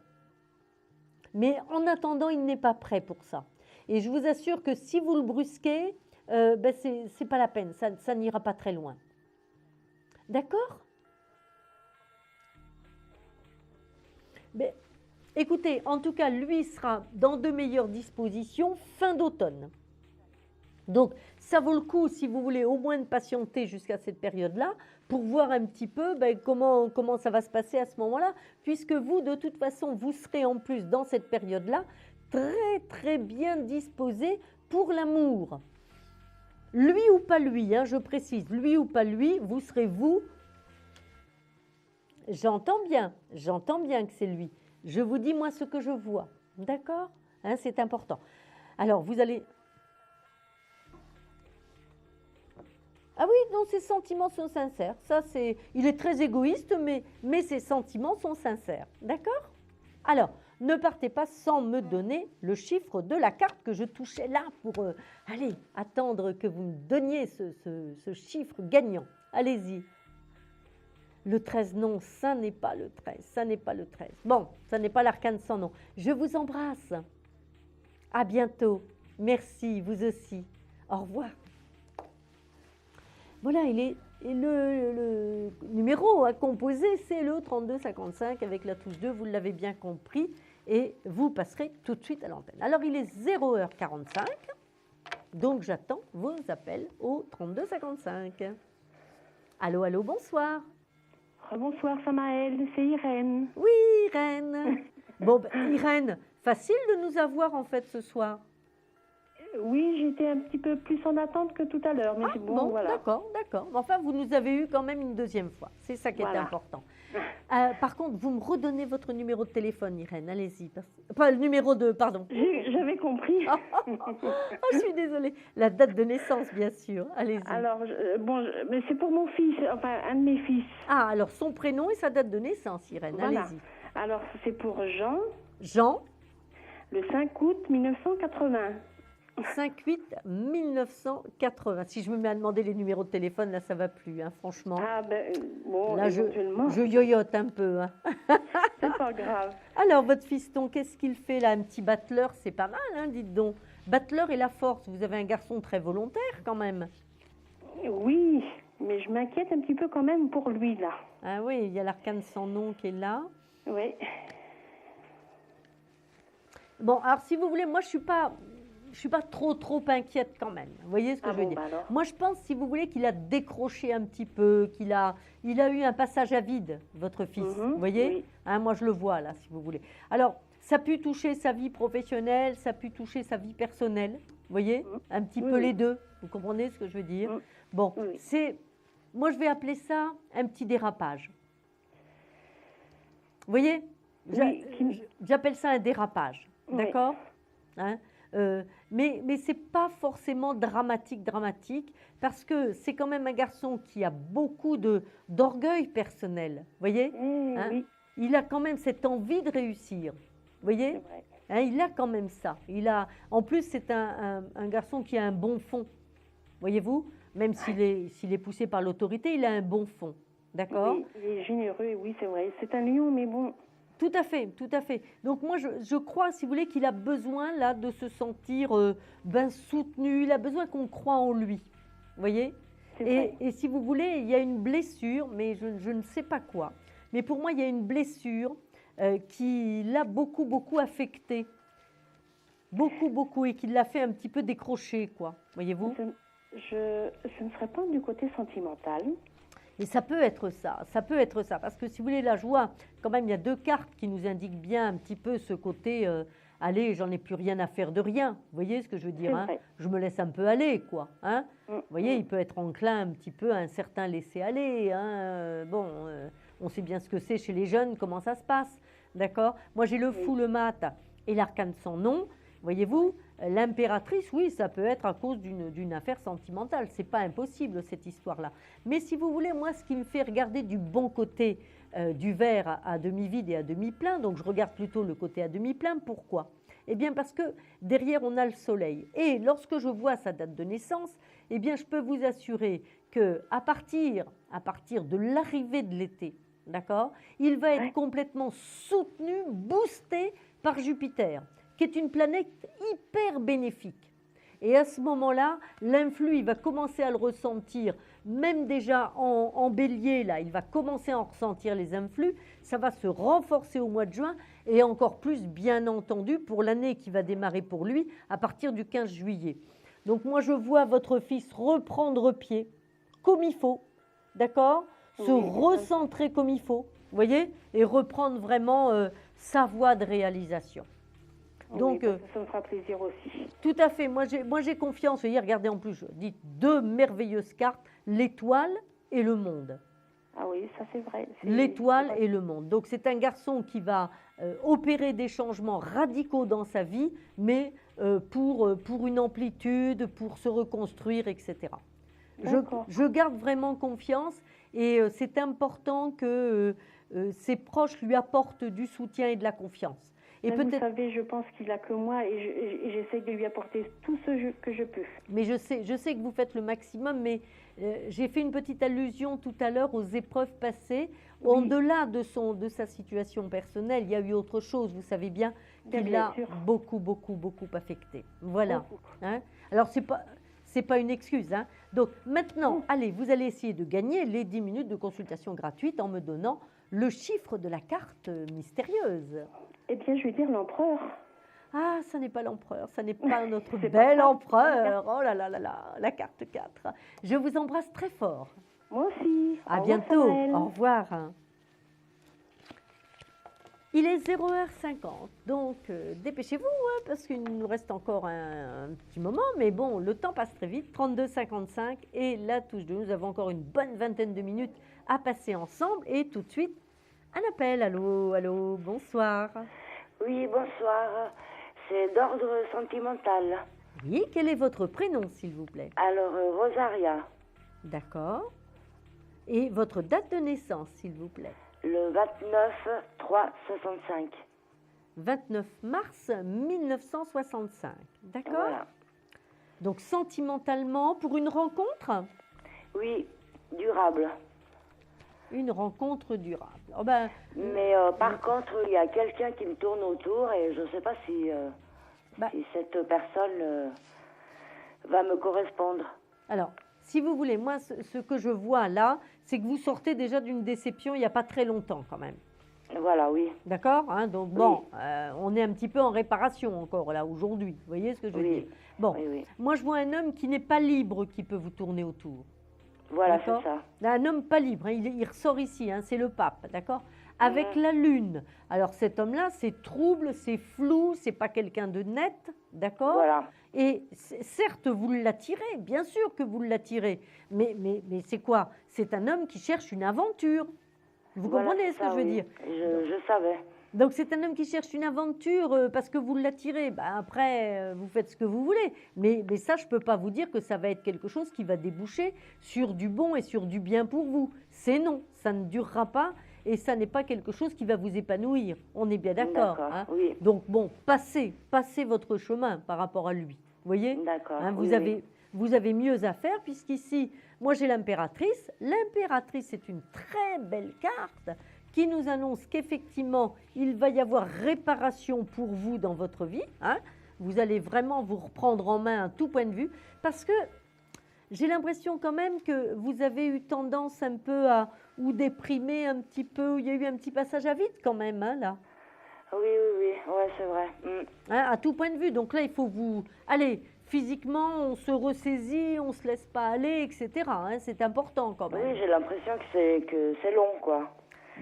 Mais en attendant, il n'est pas prêt pour ça. Et je vous assure que si vous le brusquez, c'est pas la peine, ça n'ira pas très loin. D'accord? Ben, écoutez, en tout cas, lui sera dans de meilleures dispositions fin d'automne. Donc, ça vaut le coup, si vous voulez, au moins de patienter jusqu'à cette période-là pour voir un petit peu comment ça va se passer à ce moment-là, puisque vous, de toute façon, vous serez en plus dans cette période-là très, très bien disposé pour l'amour. Lui ou pas lui, je précise, lui ou pas lui, vous serez vous. J'entends bien que c'est lui. Je vous dis, moi, ce que je vois. D'accord ? C'est important. Alors, vous allez... Ah oui, non, ses sentiments sont sincères. Ça, il est très égoïste, mais ses sentiments sont sincères. D'accord ? Alors, ne partez pas sans me donner le chiffre de la carte que je touchais là pour attendre que vous me donniez ce chiffre gagnant. Allez-y. Le 13, non, ça n'est pas le 13. Ça n'est pas le 13. Bon, ça n'est pas l'arcane sans nom. Je vous embrasse. À bientôt. Merci, vous aussi. Au revoir. Voilà, le numéro à composer, c'est le 3255 avec la touche 2, vous l'avez bien compris, et vous passerez tout de suite à l'antenne. Alors, il est 0h45, donc j'attends vos appels au 3255. Allô, allô, bonsoir. Bonsoir Samaël, c'est Irène. Oui, Irène. Bon, Irène, facile de nous avoir en fait ce soir. Oui, j'étais un petit peu plus en attente que tout à l'heure, mais bon, voilà. D'accord. Enfin, vous nous avez eu quand même une deuxième fois. C'est ça qui est important. Par contre, vous me redonnez votre numéro de téléphone, Irène. Allez-y. Pas le numéro de... Pardon. J'avais compris. Je suis désolée. La date de naissance, bien sûr. Allez-y. Alors, mais c'est pour mon fils, enfin, un de mes fils. Ah, alors son prénom et sa date de naissance, Irène. Voilà. Allez-y. Alors, c'est pour Jean. Jean. Le 5 août 1980. 5-8 1980. Si je me mets à demander les numéros de téléphone, là, ça va plus, franchement. Ah ben, bon, là, éventuellement. je yoyote un peu. C'est pas grave. Alors, votre fiston, qu'est-ce qu'il fait là? Un petit battleur, c'est pas mal, dites donc. Battleur et la force, vous avez un garçon très volontaire quand même. Oui, mais je m'inquiète un petit peu quand même pour lui, là. Ah oui, il y a l'arcane sans nom qui est là. Oui. Bon, alors si vous voulez, moi je suis pas trop inquiète quand même. Vous voyez ce que je veux dire? Moi, je pense, si vous voulez, qu'il a décroché un petit peu, il a eu un passage à vide, votre fils. Vous voyez? Oui. Moi, je le vois là, si vous voulez. Alors, ça a pu toucher sa vie professionnelle, ça a pu toucher sa vie personnelle. Vous voyez? Un petit peu les deux. Vous comprenez ce que je veux dire? Bon, moi, je vais appeler ça un petit dérapage. Vous voyez? J'appelle ça un dérapage. D'accord? Mais ce n'est pas forcément dramatique, parce que c'est quand même un garçon qui a beaucoup d'orgueil personnel, vous voyez? Oui. Il a quand même cette envie de réussir, vous voyez? Il a quand même ça. En plus, c'est un garçon qui a un bon fond, voyez-vous? Même s'il est poussé par l'autorité, il a un bon fond, d'accord? Oui, il est généreux, oui, c'est vrai. C'est un lion, mais bon... Tout à fait. Donc moi, je crois, si vous voulez, qu'il a besoin là de se sentir soutenu. Il a besoin qu'on croie en lui. Vous voyez? Et si vous voulez, il y a une blessure, mais je ne sais pas quoi. Mais pour moi, il y a une blessure qui l'a beaucoup affecté. Beaucoup, et qui l'a fait un petit peu décrocher, quoi. Voyez-vous? Ce ne serait pas du côté sentimental. Mais ça peut être ça, parce que si vous voulez, la joie, quand même, il y a deux cartes qui nous indiquent bien un petit peu ce côté, allez, j'en ai plus rien à faire de rien, vous voyez ce que je veux dire, je me laisse un peu aller, quoi, Vous voyez, il peut être enclin un petit peu à un certain laisser-aller, on sait bien ce que c'est chez les jeunes, comment ça se passe, d'accord? Moi, j'ai le fou, le mat et l'arcane sans nom, voyez-vous, l'impératrice, oui, ça peut être à cause d'une affaire sentimentale. C'est pas impossible, cette histoire-là. Mais si vous voulez, moi, ce qui me fait regarder du bon côté du verre à demi-vide et à demi-plein, donc je regarde plutôt le côté à demi-plein, pourquoi? Eh bien, parce que derrière, on a le soleil. Et lorsque je vois sa date de naissance, eh bien, je peux vous assurer qu'à partir de l'arrivée de l'été, d'accord, il va être complètement soutenu, boosté par Jupiter, qui est une planète hyper bénéfique. Et à ce moment-là, l'influx, il va commencer à le ressentir, même déjà en bélier, là, il va commencer à en ressentir les influx, ça va se renforcer au mois de juin, et encore plus, bien entendu, pour l'année qui va démarrer pour lui, à partir du 15 juillet. Donc moi, je vois votre fils reprendre pied comme il faut, d'accord? Se recentrer comme il faut, vous voyez? Et reprendre vraiment sa voie de réalisation. Donc, oui, ça me fera plaisir aussi. Tout à fait. Moi, j'ai confiance. Vous voyez, regardez en plus, je dis 2 merveilleuses cartes, l'étoile et le monde. Ah oui, ça c'est vrai. L'étoile et le monde. Donc, c'est un garçon qui va opérer des changements radicaux dans sa vie, mais pour une amplitude, pour se reconstruire, etc. Je garde vraiment confiance et c'est important que ses proches lui apportent du soutien et de la confiance. Et vous savez, je pense qu'il n'a que moi et j'essaie de lui apporter tout ce que je peux. Mais je sais que vous faites le maximum, mais j'ai fait une petite allusion tout à l'heure aux épreuves passées. Oui. Au-delà de sa situation personnelle, il y a eu autre chose, vous savez bien, qui l'a beaucoup affecté. Voilà. Hein? Alors, c'est pas une excuse. Hein? Donc, maintenant, allez, vous allez essayer de gagner les 10 minutes de consultation gratuite en me donnant le chiffre de la carte mystérieuse. Eh bien, je vais dire l'empereur. Ah, ça n'est pas l'empereur, ça n'est pas notre bel empereur. Oh là là là là, la carte 4. Je vous embrasse très fort. Moi aussi. À bientôt. Au revoir. Il est 0h50, donc dépêchez-vous, hein, parce qu'il nous reste encore un petit moment, mais bon, le temps passe très vite, 32h55, et la touche 2, nous avons encore une bonne vingtaine de minutes à passer ensemble, et tout de suite, un appel. Allô, allô, bonsoir. Oui, bonsoir. C'est d'ordre sentimental. Oui, quel est votre prénom, s'il vous plaît? Alors, Rosaria. D'accord. Et votre date de naissance, s'il vous plaît? Le 29/3/65. 29 mars 1965. D'accord. Voilà. Donc, sentimentalement, pour une rencontre? Oui, durable. Une rencontre durable. Oh ben, mais par contre, il y a quelqu'un qui me tourne autour et je ne sais pas si cette personne va me correspondre. Alors, si vous voulez, moi, ce que je vois là, c'est que vous sortez déjà d'une déception il n'y a pas très longtemps quand même. Voilà, oui. D'accord, hein, donc bon, on est un petit peu en réparation encore là aujourd'hui. Vous voyez ce que je veux dire? Bon, moi je vois un homme qui n'est pas libre qui peut vous tourner autour. Voilà, c'est ça. Un homme pas libre, hein, il ressort ici, hein, c'est le pape, d'accord? Avec la lune. Alors cet homme-là, c'est trouble, c'est flou, c'est pas quelqu'un de net, d'accord? Voilà. Et certes, vous l'attirez, bien sûr que vous l'attirez, mais c'est quoi? C'est un homme qui cherche une aventure. Vous comprenez ce que je veux dire? Je savais. Donc c'est un homme qui cherche une aventure parce que vous l'attirez. Ben, après, vous faites ce que vous voulez. Mais ça, je ne peux pas vous dire que ça va être quelque chose qui va déboucher sur du bon et sur du bien pour vous. C'est non, ça ne durera pas et ça n'est pas quelque chose qui va vous épanouir. On est bien d'accord. Hein? Oui. Donc bon, passez votre chemin par rapport à lui. Vous voyez? D'accord. Hein, vous avez mieux à faire puisqu'ici, moi j'ai l'impératrice. L'impératrice est une très belle carte qui nous annonce qu'effectivement, il va y avoir réparation pour vous dans votre vie. Hein. Vous allez vraiment vous reprendre en main à tout point de vue, parce que j'ai l'impression quand même que vous avez eu tendance un peu à ou déprimer un petit peu, il y a eu un petit passage à vide quand même, hein, là. Oui, ouais, c'est vrai. Hein, à tout point de vue, donc là, il faut vous... Allez, physiquement, on se ressaisit, on ne se laisse pas aller, etc. Hein, c'est important quand même. Oui, j'ai l'impression que c'est long, quoi.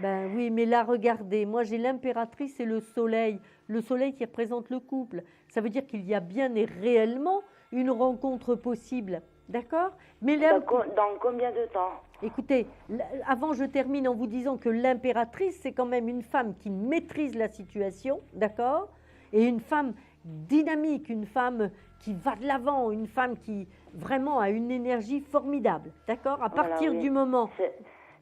Ben oui, mais là, regardez, moi j'ai l'impératrice et le soleil qui représente le couple. Ça veut dire qu'il y a bien et réellement une rencontre possible, d'accord? Mais là, dans combien de temps? Écoutez, avant je termine en vous disant que l'impératrice, c'est quand même une femme qui maîtrise la situation, d'accord? Et une femme dynamique, une femme qui va de l'avant, une femme qui vraiment a une énergie formidable, d'accord? À partir du moment...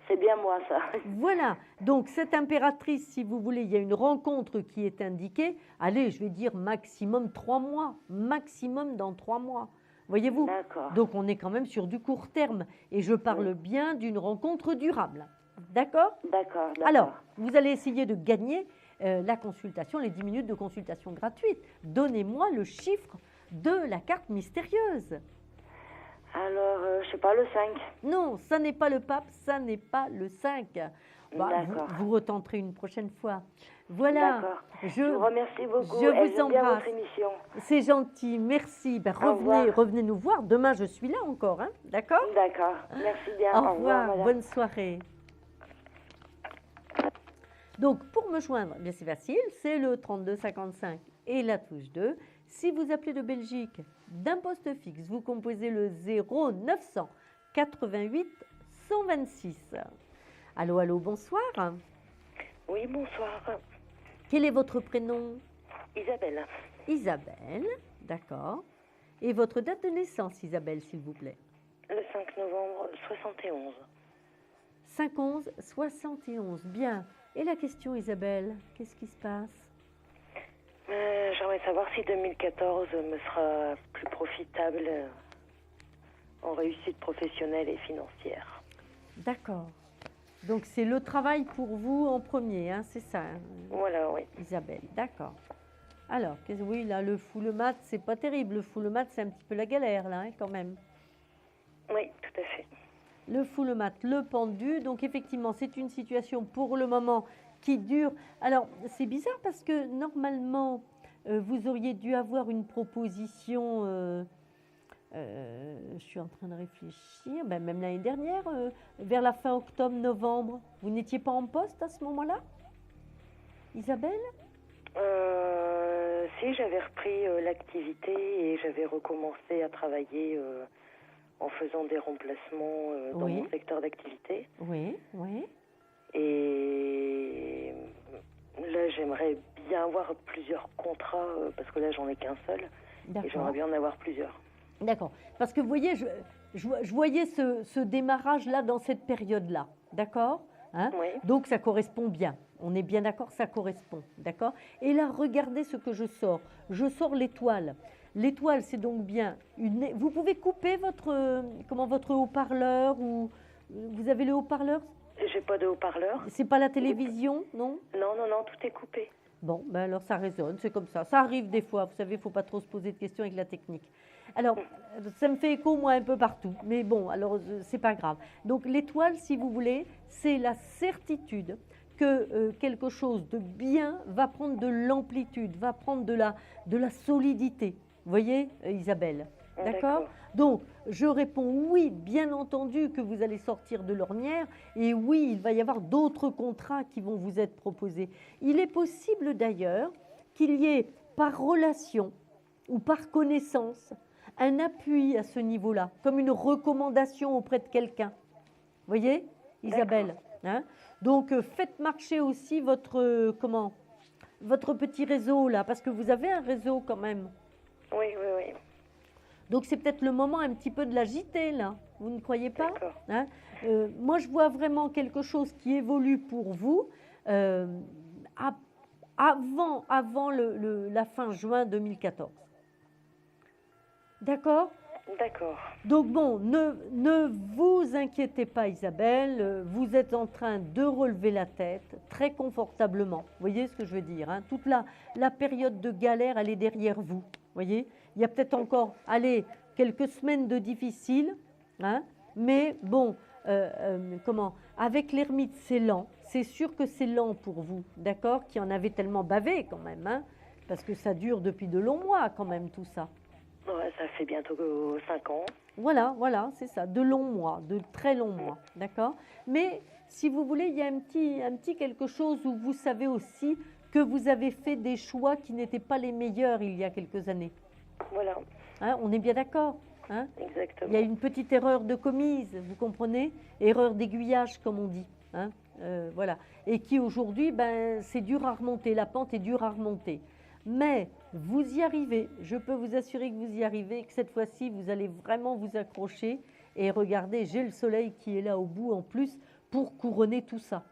C'est bien moi, ça. Voilà. Donc, cette impératrice, si vous voulez, il y a une rencontre qui est indiquée. Allez, je vais dire maximum 3 mois. Maximum dans 3 mois. Voyez-vous? D'accord. Donc, on est quand même sur du court terme. Et je parle bien d'une rencontre durable. D'accord? D'accord. Alors, vous allez essayer de gagner la consultation, les 10 minutes de consultation gratuite. Donnez-moi le chiffre de la carte mystérieuse. Alors, je sais pas, le 5. Non, ça n'est pas le pape, ça n'est pas le 5. D'accord. Vous retenterez une prochaine fois. Voilà. D'accord. Je vous remercie beaucoup. Je vous embrasse. Bien votre embrasse. émission. C'est gentil, merci. Ben, revenez nous voir. Demain, je suis là encore, hein, d'accord? D'accord. Merci bien. Au revoir, madame. bonne soirée. Donc, pour me joindre, bien c'est facile, c'est le 32 55 et la touche 2. Si vous appelez de Belgique d'un poste fixe, vous composez le 0 900 88 126. Allô, allô, bonsoir. Oui, bonsoir. Quel est votre prénom? Isabelle. Isabelle, d'accord. Et votre date de naissance, Isabelle, s'il vous plaît? Le 5 novembre 71. 5-11 71, bien. Et la question, Isabelle, qu'est-ce qui se passe? J'aimerais savoir si 2014 me sera plus profitable en réussite professionnelle et financière. D'accord. Donc c'est le travail pour vous en premier, hein, c'est ça, hein, voilà, oui. Isabelle, d'accord. Alors, oui, là, le full mat, c'est pas terrible. Le full mat, c'est un petit peu la galère, là, hein, quand même. Oui, tout à fait. Le full mat, le pendu. Donc, effectivement, c'est une situation pour le moment qui dure. Alors, c'est bizarre parce que normalement, vous auriez dû avoir une proposition. Je suis en train de réfléchir, ben, même l'année dernière, vers la fin octobre-novembre. Vous n'étiez pas en poste à ce moment-là, Isabelle? Si, j'avais repris l'activité et j'avais recommencé à travailler en faisant des remplacements dans mon secteur d'activité. Oui, oui. Et là, j'aimerais bien avoir plusieurs contrats parce que là, j'en ai qu'un seul. Et j'aimerais bien en avoir plusieurs. D'accord. Parce que vous voyez, je voyais ce démarrage-là dans cette période-là. D'accord, hein? Oui. Donc, ça correspond bien. On est bien d'accord, ça correspond. D'accord. Et là, regardez ce que je sors. Je sors l'étoile. L'étoile, c'est donc bien une... Vous pouvez couper votre haut-parleur ou... Vous avez le haut-parleur? J'ai pas de haut-parleur. C'est pas la télévision, non? Non, non, non, tout est coupé. Bon, ben alors ça résonne, c'est comme ça. Ça arrive des fois, vous savez, il ne faut pas trop se poser de questions avec la technique. Alors, ça me fait écho, moi, un peu partout. Mais bon, alors, c'est pas grave. Donc, l'étoile, si vous voulez, c'est la certitude que quelque chose de bien va prendre de l'amplitude, va prendre de la solidité. Vous voyez, Isabelle? D'accord. Donc, je réponds oui, bien entendu que vous allez sortir de l'ornière et oui, il va y avoir d'autres contrats qui vont vous être proposés. Il est possible d'ailleurs qu'il y ait par relation ou par connaissance un appui à ce niveau-là, comme une recommandation auprès de quelqu'un. Vous voyez, Isabelle, hein? Donc, faites marcher aussi votre petit réseau là, parce que vous avez un réseau quand même. Oui, oui, oui. Donc, c'est peut-être le moment un petit peu de l'agiter, là. Vous ne croyez pas, hein? Moi, je vois vraiment quelque chose qui évolue pour vous avant la fin juin 2014. D'accord? D'accord. Donc, bon, ne vous inquiétez pas, Isabelle. Vous êtes en train de relever la tête très confortablement. Vous voyez ce que je veux dire, hein? Toute la période de galère, elle est derrière vous. Vous voyez? Il y a peut-être encore, quelques semaines de difficile, hein, mais bon, avec l'ermite, c'est lent. C'est sûr que c'est lent pour vous, d'accord? Qui en avez tellement bavé quand même, hein, parce que ça dure depuis de longs mois quand même, tout ça. Ouais, ça fait bientôt 5 ans. Voilà, c'est ça, de longs mois, de très longs mois, d'accord? Mais si vous voulez, il y a un petit quelque chose où vous savez aussi que vous avez fait des choix qui n'étaient pas les meilleurs il y a quelques années. Voilà. Hein, on est bien d'accord, hein? Exactement. Il y a une petite erreur de commise, vous comprenez? Erreur d'aiguillage, comme on dit. Hein? Voilà. Et qui aujourd'hui, c'est dur à remonter. La pente est dure à remonter. Mais vous y arrivez. Je peux vous assurer que vous y arrivez, que cette fois-ci, vous allez vraiment vous accrocher. Et regardez, j'ai le soleil qui est là au bout en plus pour couronner tout ça.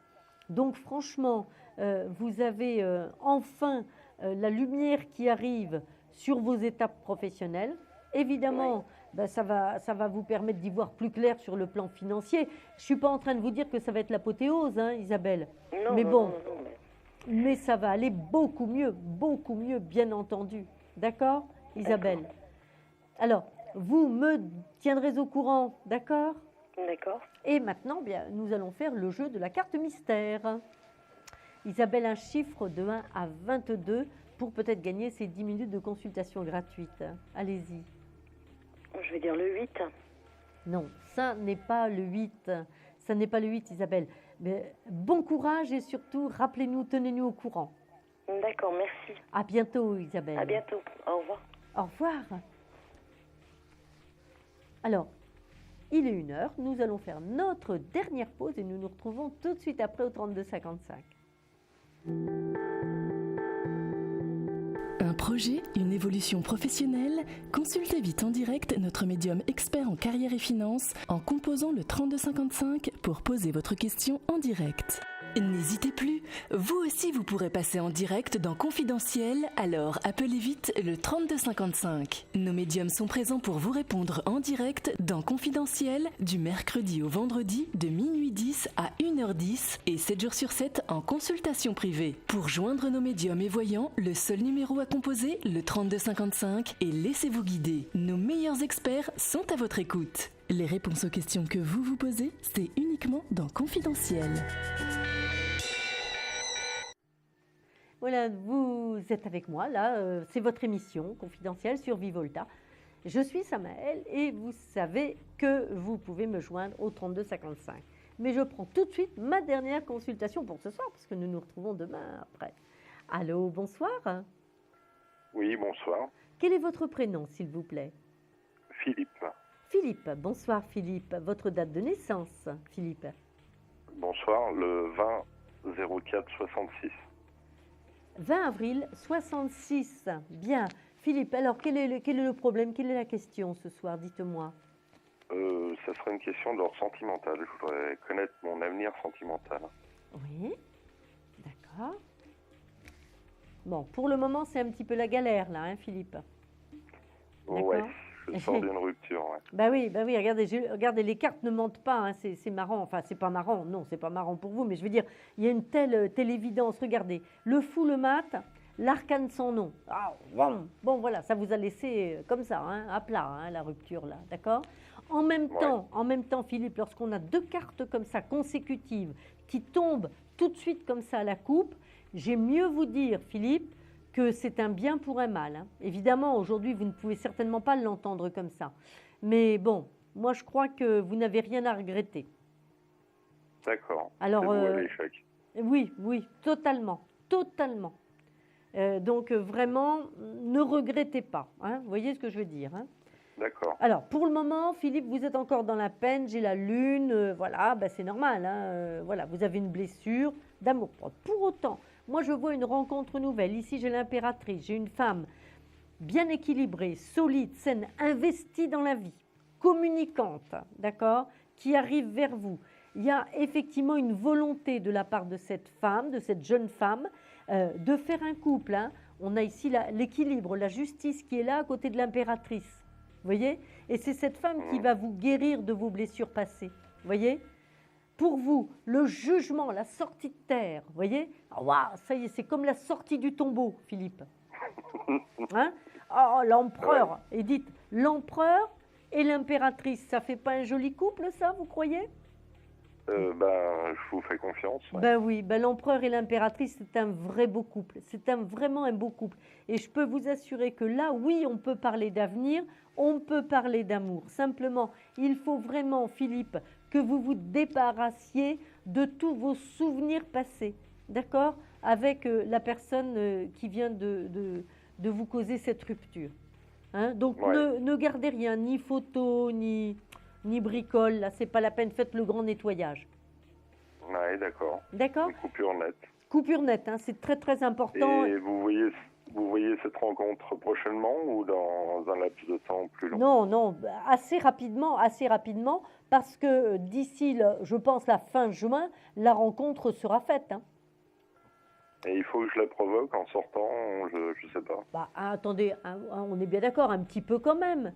Donc franchement, vous avez enfin la lumière qui arrive sur vos étapes professionnelles. Évidemment, ça va vous permettre d'y voir plus clair sur le plan financier. Je ne suis pas en train de vous dire que ça va être l'apothéose, hein, Isabelle. Non, mais non, bon, non, non, mais ça va aller beaucoup mieux, bien entendu. D'accord, Isabelle? Alors, vous me tiendrez au courant, d'accord? D'accord. Et maintenant, bien, nous allons faire le jeu de la carte mystère. Isabelle, un chiffre de 1 à 22 pour peut-être gagner ces 10 minutes de consultation gratuite. Allez-y. Je vais dire le 8. Non, ça n'est pas le 8. Ça n'est pas le 8, Isabelle. Mais bon courage et surtout, rappelez-nous, tenez-nous au courant. D'accord, merci. À bientôt, Isabelle. À bientôt. Au revoir. Au revoir. Alors, il est 1h. Nous allons faire notre dernière pause et nous nous retrouvons tout de suite après au 32 55. Un projet, une évolution professionnelle? Consultez vite en direct notre médium expert en carrière et finance en composant le 3255 pour poser votre question en direct. N'hésitez plus, vous aussi vous pourrez passer en direct dans Confidentiel, alors appelez vite le 3255. Nos médiums sont présents pour vous répondre en direct dans Confidentiel du mercredi au vendredi de minuit 10 à 1h10 et 7 jours sur 7 en consultation privée. Pour joindre nos médiums et voyants, le seul numéro à composer, le 3255 et laissez-vous guider. Nos meilleurs experts sont à votre écoute. Les réponses aux questions que vous vous posez, c'est uniquement dans Confidentiel. Voilà, vous êtes avec moi, là, c'est votre émission confidentielle sur Vivolta. Je suis Samaël et vous savez que vous pouvez me joindre au 32 55. Mais je prends tout de suite ma dernière consultation pour ce soir, parce que nous nous retrouvons demain après. Allô, bonsoir. Oui, bonsoir. Quel est votre prénom, s'il vous plaît? Philippe. Philippe, bonsoir Philippe. Votre date de naissance, Philippe? Bonsoir, le 20-04-66. 20 avril 66. Bien. Philippe, alors quel est le problème? Quelle est la question ce soir? Dites-moi. Ça serait une question d'ordre sentimental. Je voudrais connaître mon avenir sentimental. Oui. D'accord. Bon, pour le moment, c'est un petit peu la galère, là, hein, Philippe? Oui, je sors d'une rupture. Ouais. Bah oui, regardez, les cartes ne mentent pas, hein, c'est marrant. Enfin, c'est pas marrant, non, c'est pas marrant pour vous, mais je veux dire, il y a une telle évidence. Regardez, le fou, le mat, l'arcane sans nom. Ah, bon, voilà, ça vous a laissé comme ça, hein, à plat, hein, la rupture, là, d'accord? En même temps, Philippe, lorsqu'on a 2 cartes comme ça, consécutives, qui tombent tout de suite comme ça à la coupe, j'ai mieux vous dire, Philippe, que c'est un bien pour un mal. Hein. Évidemment, aujourd'hui, vous ne pouvez certainement pas l'entendre comme ça. Mais bon, moi, je crois que vous n'avez rien à regretter. D'accord. Alors, l'échec. Oui, totalement. Donc, vraiment, ne regrettez pas. Hein, vous voyez ce que je veux dire, hein? D'accord. Alors, pour le moment, Philippe, vous êtes encore dans la peine. J'ai la lune, voilà, c'est normal. Hein, voilà, vous avez une blessure d'amour-propre. Pour autant, moi, je vois une rencontre nouvelle. Ici, j'ai l'impératrice. J'ai une femme bien équilibrée, solide, saine, investie dans la vie, communicante, d'accord, qui arrive vers vous. Il y a effectivement une volonté de la part de cette femme, de cette jeune femme, de faire un couple. Hein. On a ici l'équilibre, la justice qui est là à côté de l'impératrice. Vous voyez? Et c'est cette femme qui va vous guérir de vos blessures passées. Vous voyez? Pour vous, le jugement, la sortie de terre, vous voyez? Waouh, ça y est, c'est comme la sortie du tombeau, Philippe. Hein? Oh, l'empereur. Et dites, l'empereur et l'impératrice, ça fait pas un joli couple, ça, vous croyez? Je vous fais confiance. Ouais. Ben oui, l'empereur et l'impératrice, c'est un vrai beau couple. C'est vraiment un beau couple. Et je peux vous assurer que là, oui, on peut parler d'avenir, on peut parler d'amour. Simplement, il faut vraiment, Philippe, que vous vous débarrassiez de tous vos souvenirs passés, d'accord? Avec la personne qui vient de vous causer cette rupture. Hein? Donc, ne gardez rien, ni photo, ni bricole, là, c'est pas la peine, faites le grand nettoyage. Oui, d'accord. D'accord? Une coupure nette. Coupure nette, hein, c'est très très important. Et vous voyez cette rencontre prochainement ou dans un laps de temps plus long? Non, assez rapidement, parce que d'ici, je pense, la fin juin, la rencontre sera faite. Hein. Et il faut que je la provoque en sortant, je sais pas. Attendez, on est bien d'accord, un petit peu quand même,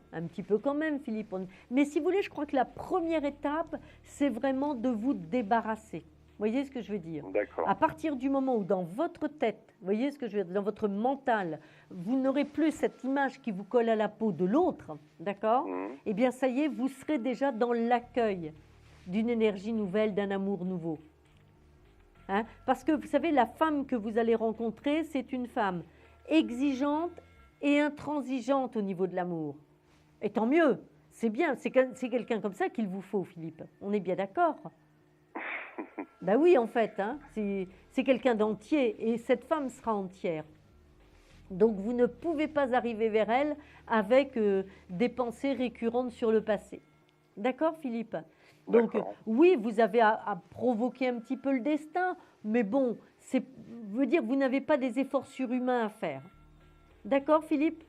Philippe. Mais si vous voulez, je crois que la première étape, c'est vraiment de vous débarrasser. Vous voyez ce que je veux dire? D'accord. À partir du moment où dans votre tête, vous voyez ce que je veux dire, dans votre mental, vous n'aurez plus cette image qui vous colle à la peau de l'autre, d'accord? Eh bien, ça y est, vous serez déjà dans l'accueil d'une énergie nouvelle, d'un amour nouveau. Hein, parce que vous savez, la femme que vous allez rencontrer, c'est une femme exigeante et intransigeante au niveau de l'amour. Et tant mieux, c'est bien, c'est quelqu'un comme ça qu'il vous faut, Philippe. On est bien d'accord? Ben oui, en fait, hein, c'est quelqu'un d'entier et cette femme sera entière. Donc vous ne pouvez pas arriver vers elle avec des pensées récurrentes sur le passé. D'accord, Philippe? Donc oui, vous avez à provoquer un petit peu le destin, mais bon, veut dire que vous n'avez pas des efforts surhumains à faire. D'accord, Philippe?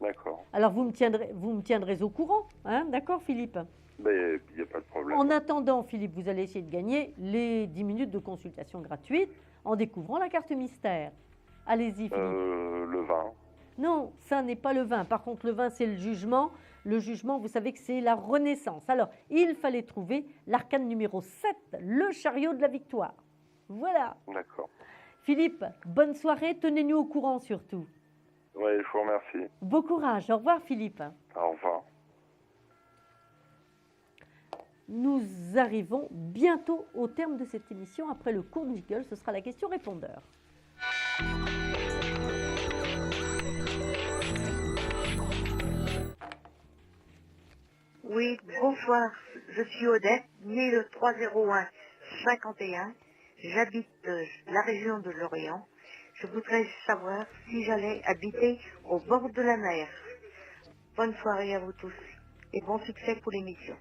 D'accord. Alors vous me tiendrez au courant, hein? D'accord, Philippe? Mais il n'y a pas de problème. En attendant, Philippe, vous allez essayer de gagner les 10 minutes de consultation gratuite en découvrant la carte mystère. Allez-y, Philippe. Le vin. Non, ça n'est pas le vin. Par contre, le vin, c'est le jugement. Le jugement, vous savez que c'est la renaissance. Alors, il fallait trouver l'arcane numéro 7, le chariot de la victoire. Voilà. D'accord. Philippe, bonne soirée. Tenez-nous au courant surtout. Oui, je vous remercie. Bon courage. Au revoir, Philippe. Au revoir. Nous arrivons bientôt au terme de cette émission. Après le court jingle, ce sera la question répondeur. Oui, bonsoir. Je suis Odette, née le 3/01/51. J'habite la région de Lorient. Je voudrais savoir si j'allais habiter au bord de la mer. Bonne soirée à vous tous et bon succès pour l'émission.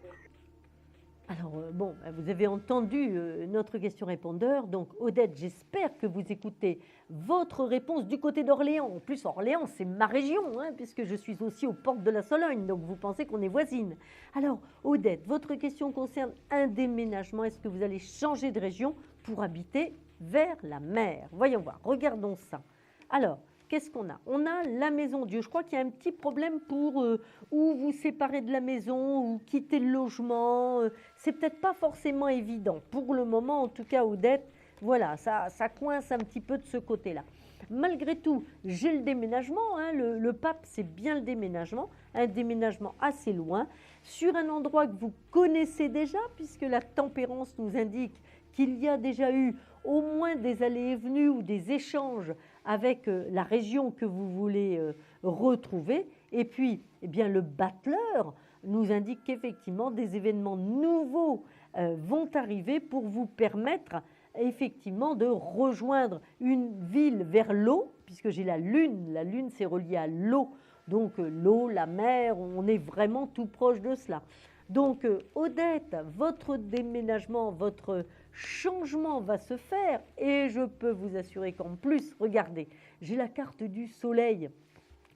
Alors, bon, vous avez entendu notre question répondeur. Donc, Odette, j'espère que vous écoutez votre réponse du côté d'Orléans. En plus, Orléans, c'est ma région, hein, puisque je suis aussi aux portes de la Sologne. Donc, vous pensez qu'on est voisines. Alors, Odette, votre question concerne un déménagement. Est-ce que vous allez changer de région pour habiter vers la mer? Voyons voir, regardons ça. Alors, qu'est-ce qu'on a? On a la maison Dieu. Je crois qu'il y a un petit problème pour ou vous séparer de la maison ou quitter le logement. C'est peut-être pas forcément évident. Pour le moment, en tout cas, Odette, voilà, ça coince un petit peu de ce côté-là. Malgré tout, j'ai le déménagement. Hein, le pape, c'est bien le déménagement. Un déménagement assez loin, sur un endroit que vous connaissez déjà, puisque la tempérance nous indique qu'il y a déjà eu au moins des allées et venues ou des échanges avec la région que vous voulez retrouver. Et puis, eh bien, le battleur nous indique qu'effectivement, des événements nouveaux vont arriver pour vous permettre effectivement de rejoindre une ville vers l'eau, puisque j'ai la lune c'est relié à l'eau, donc l'eau, la mer, on est vraiment tout proche de cela. Donc Odette, votre déménagement, votre changement va se faire et je peux vous assurer qu'en plus, regardez, j'ai la carte du soleil.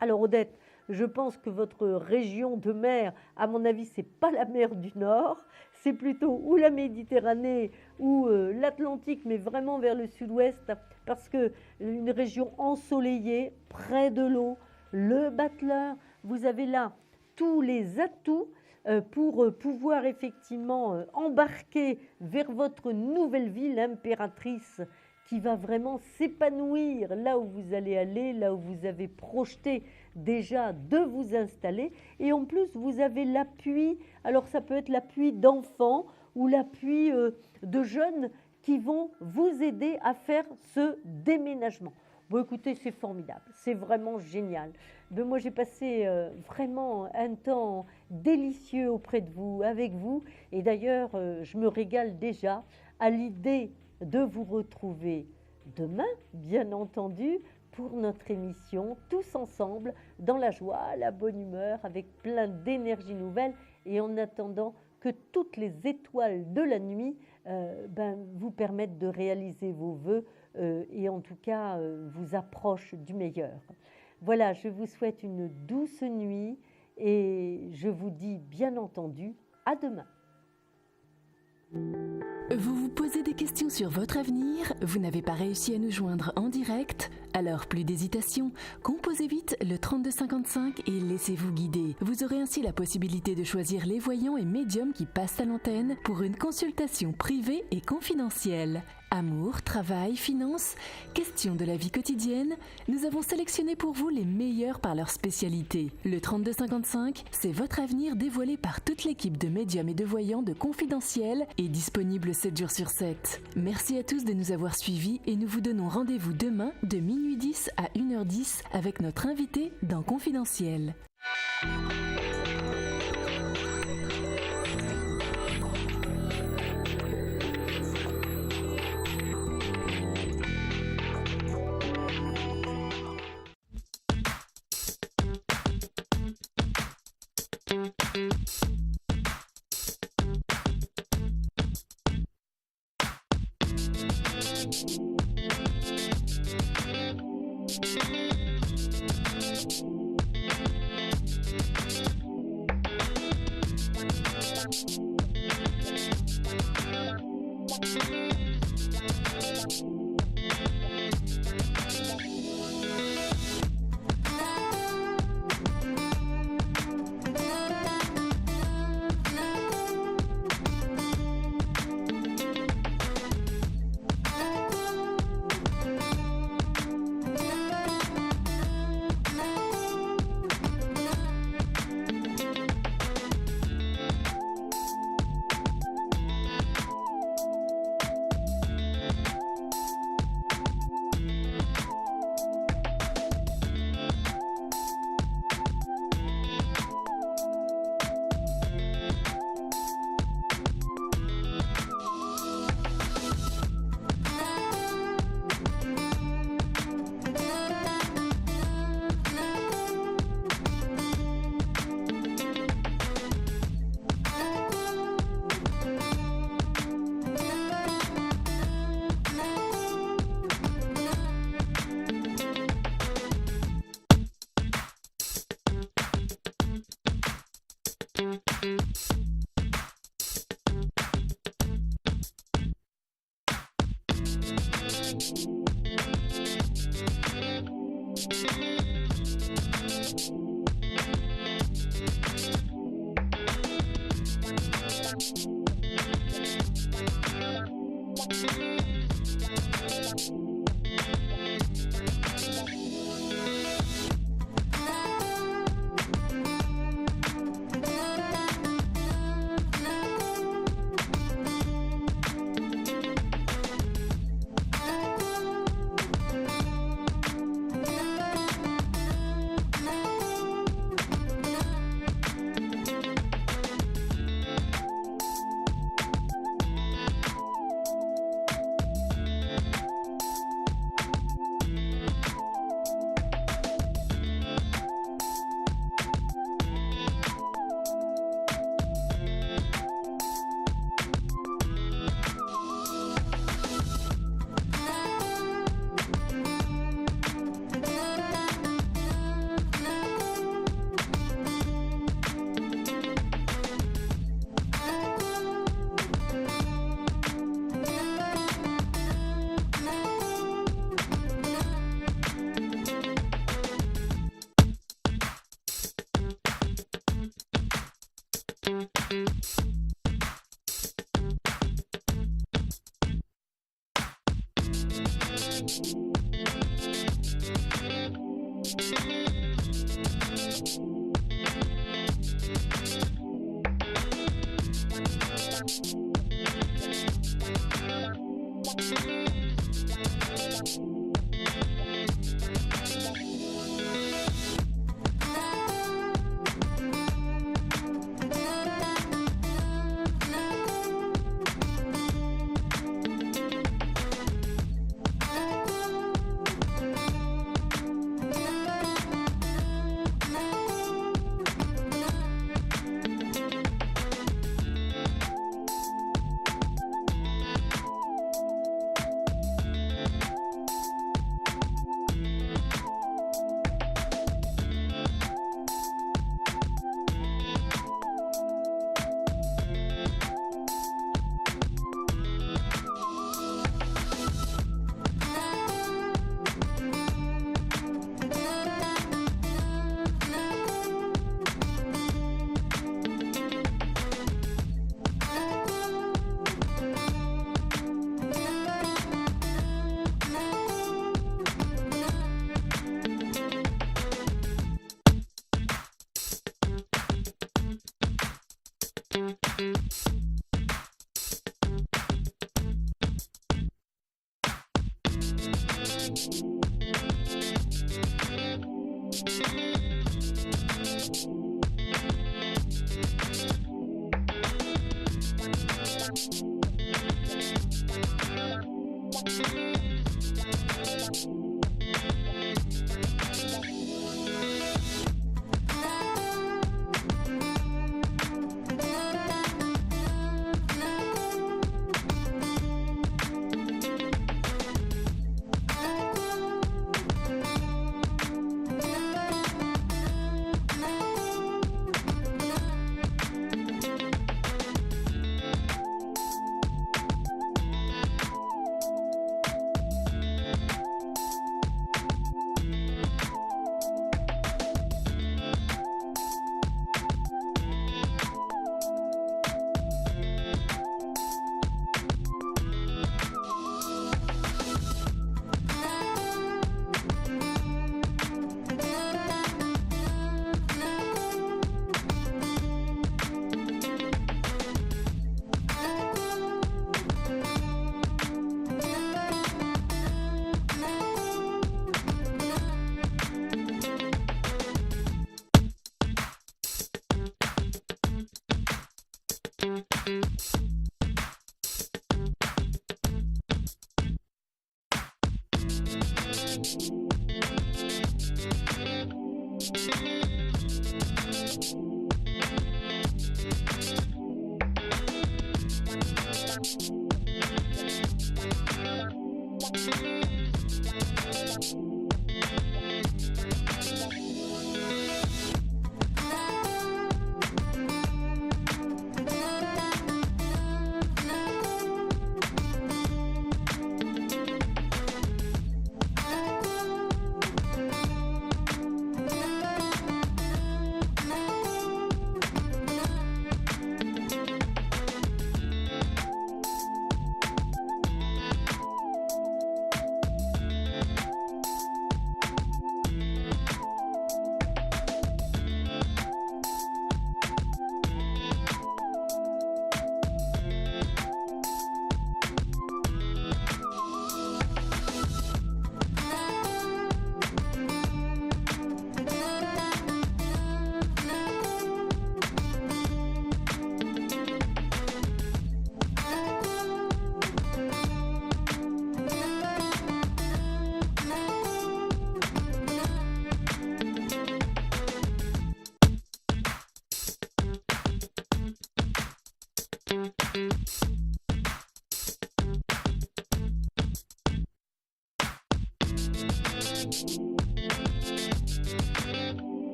Alors Odette, je pense que votre région de mer, à mon avis, c'est pas la mer du Nord, c'est plutôt ou la Méditerranée ou l'Atlantique, mais vraiment vers le sud-ouest, parce que une région ensoleillée, près de l'eau, le battleur, vous avez là tous les atouts pour pouvoir effectivement embarquer vers votre nouvelle ville impératrice qui va vraiment s'épanouir là où vous allez aller, là où vous avez projeté déjà de vous installer. Et en plus, vous avez l'appui, alors ça peut être l'appui d'enfants ou l'appui de jeunes qui vont vous aider à faire ce déménagement. Bon, écoutez, c'est formidable, c'est vraiment génial. Mais moi, j'ai passé vraiment un temps délicieux auprès de vous, avec vous. Et d'ailleurs, je me régale déjà à l'idée de vous retrouver demain, bien entendu, pour notre émission, tous ensemble, dans la joie, la bonne humeur, avec plein d'énergie nouvelle. Et en attendant que toutes les étoiles de la nuit vous permettent de réaliser vos vœux et en tout cas vous approchent du meilleur. Voilà, je vous souhaite une douce nuit et je vous dis bien entendu à demain. Vous vous posez des questions sur votre avenir? Vous n'avez pas réussi à nous joindre en direct? Alors plus d'hésitation, composez vite le 3255 et laissez-vous guider. Vous aurez ainsi la possibilité de choisir les voyants et médiums qui passent à l'antenne pour une consultation privée et confidentielle. Amour, travail, finances, questions de la vie quotidienne, nous avons sélectionné pour vous les meilleurs par leur spécialité. Le 3255, c'est votre avenir dévoilé par toute l'équipe de médiums et de voyants de Confidentiel et disponible 7 jours sur 7. Merci à tous de nous avoir suivis et nous vous donnons rendez-vous demain de minuit 10 à 1h10 avec notre invité dans Confidentiel.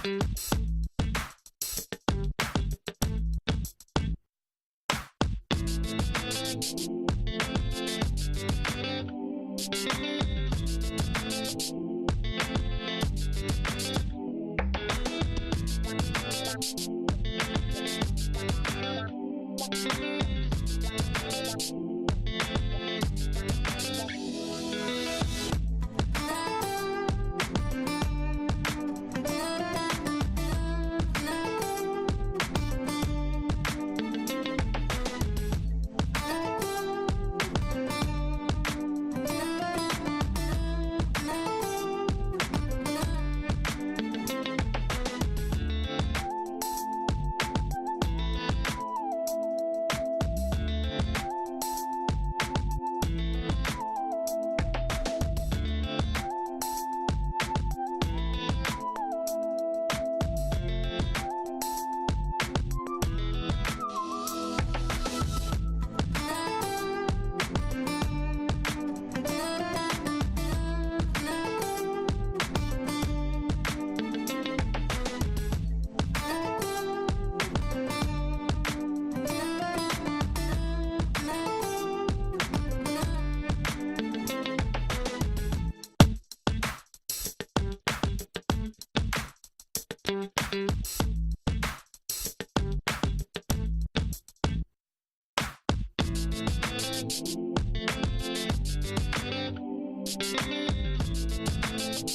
Thank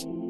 you.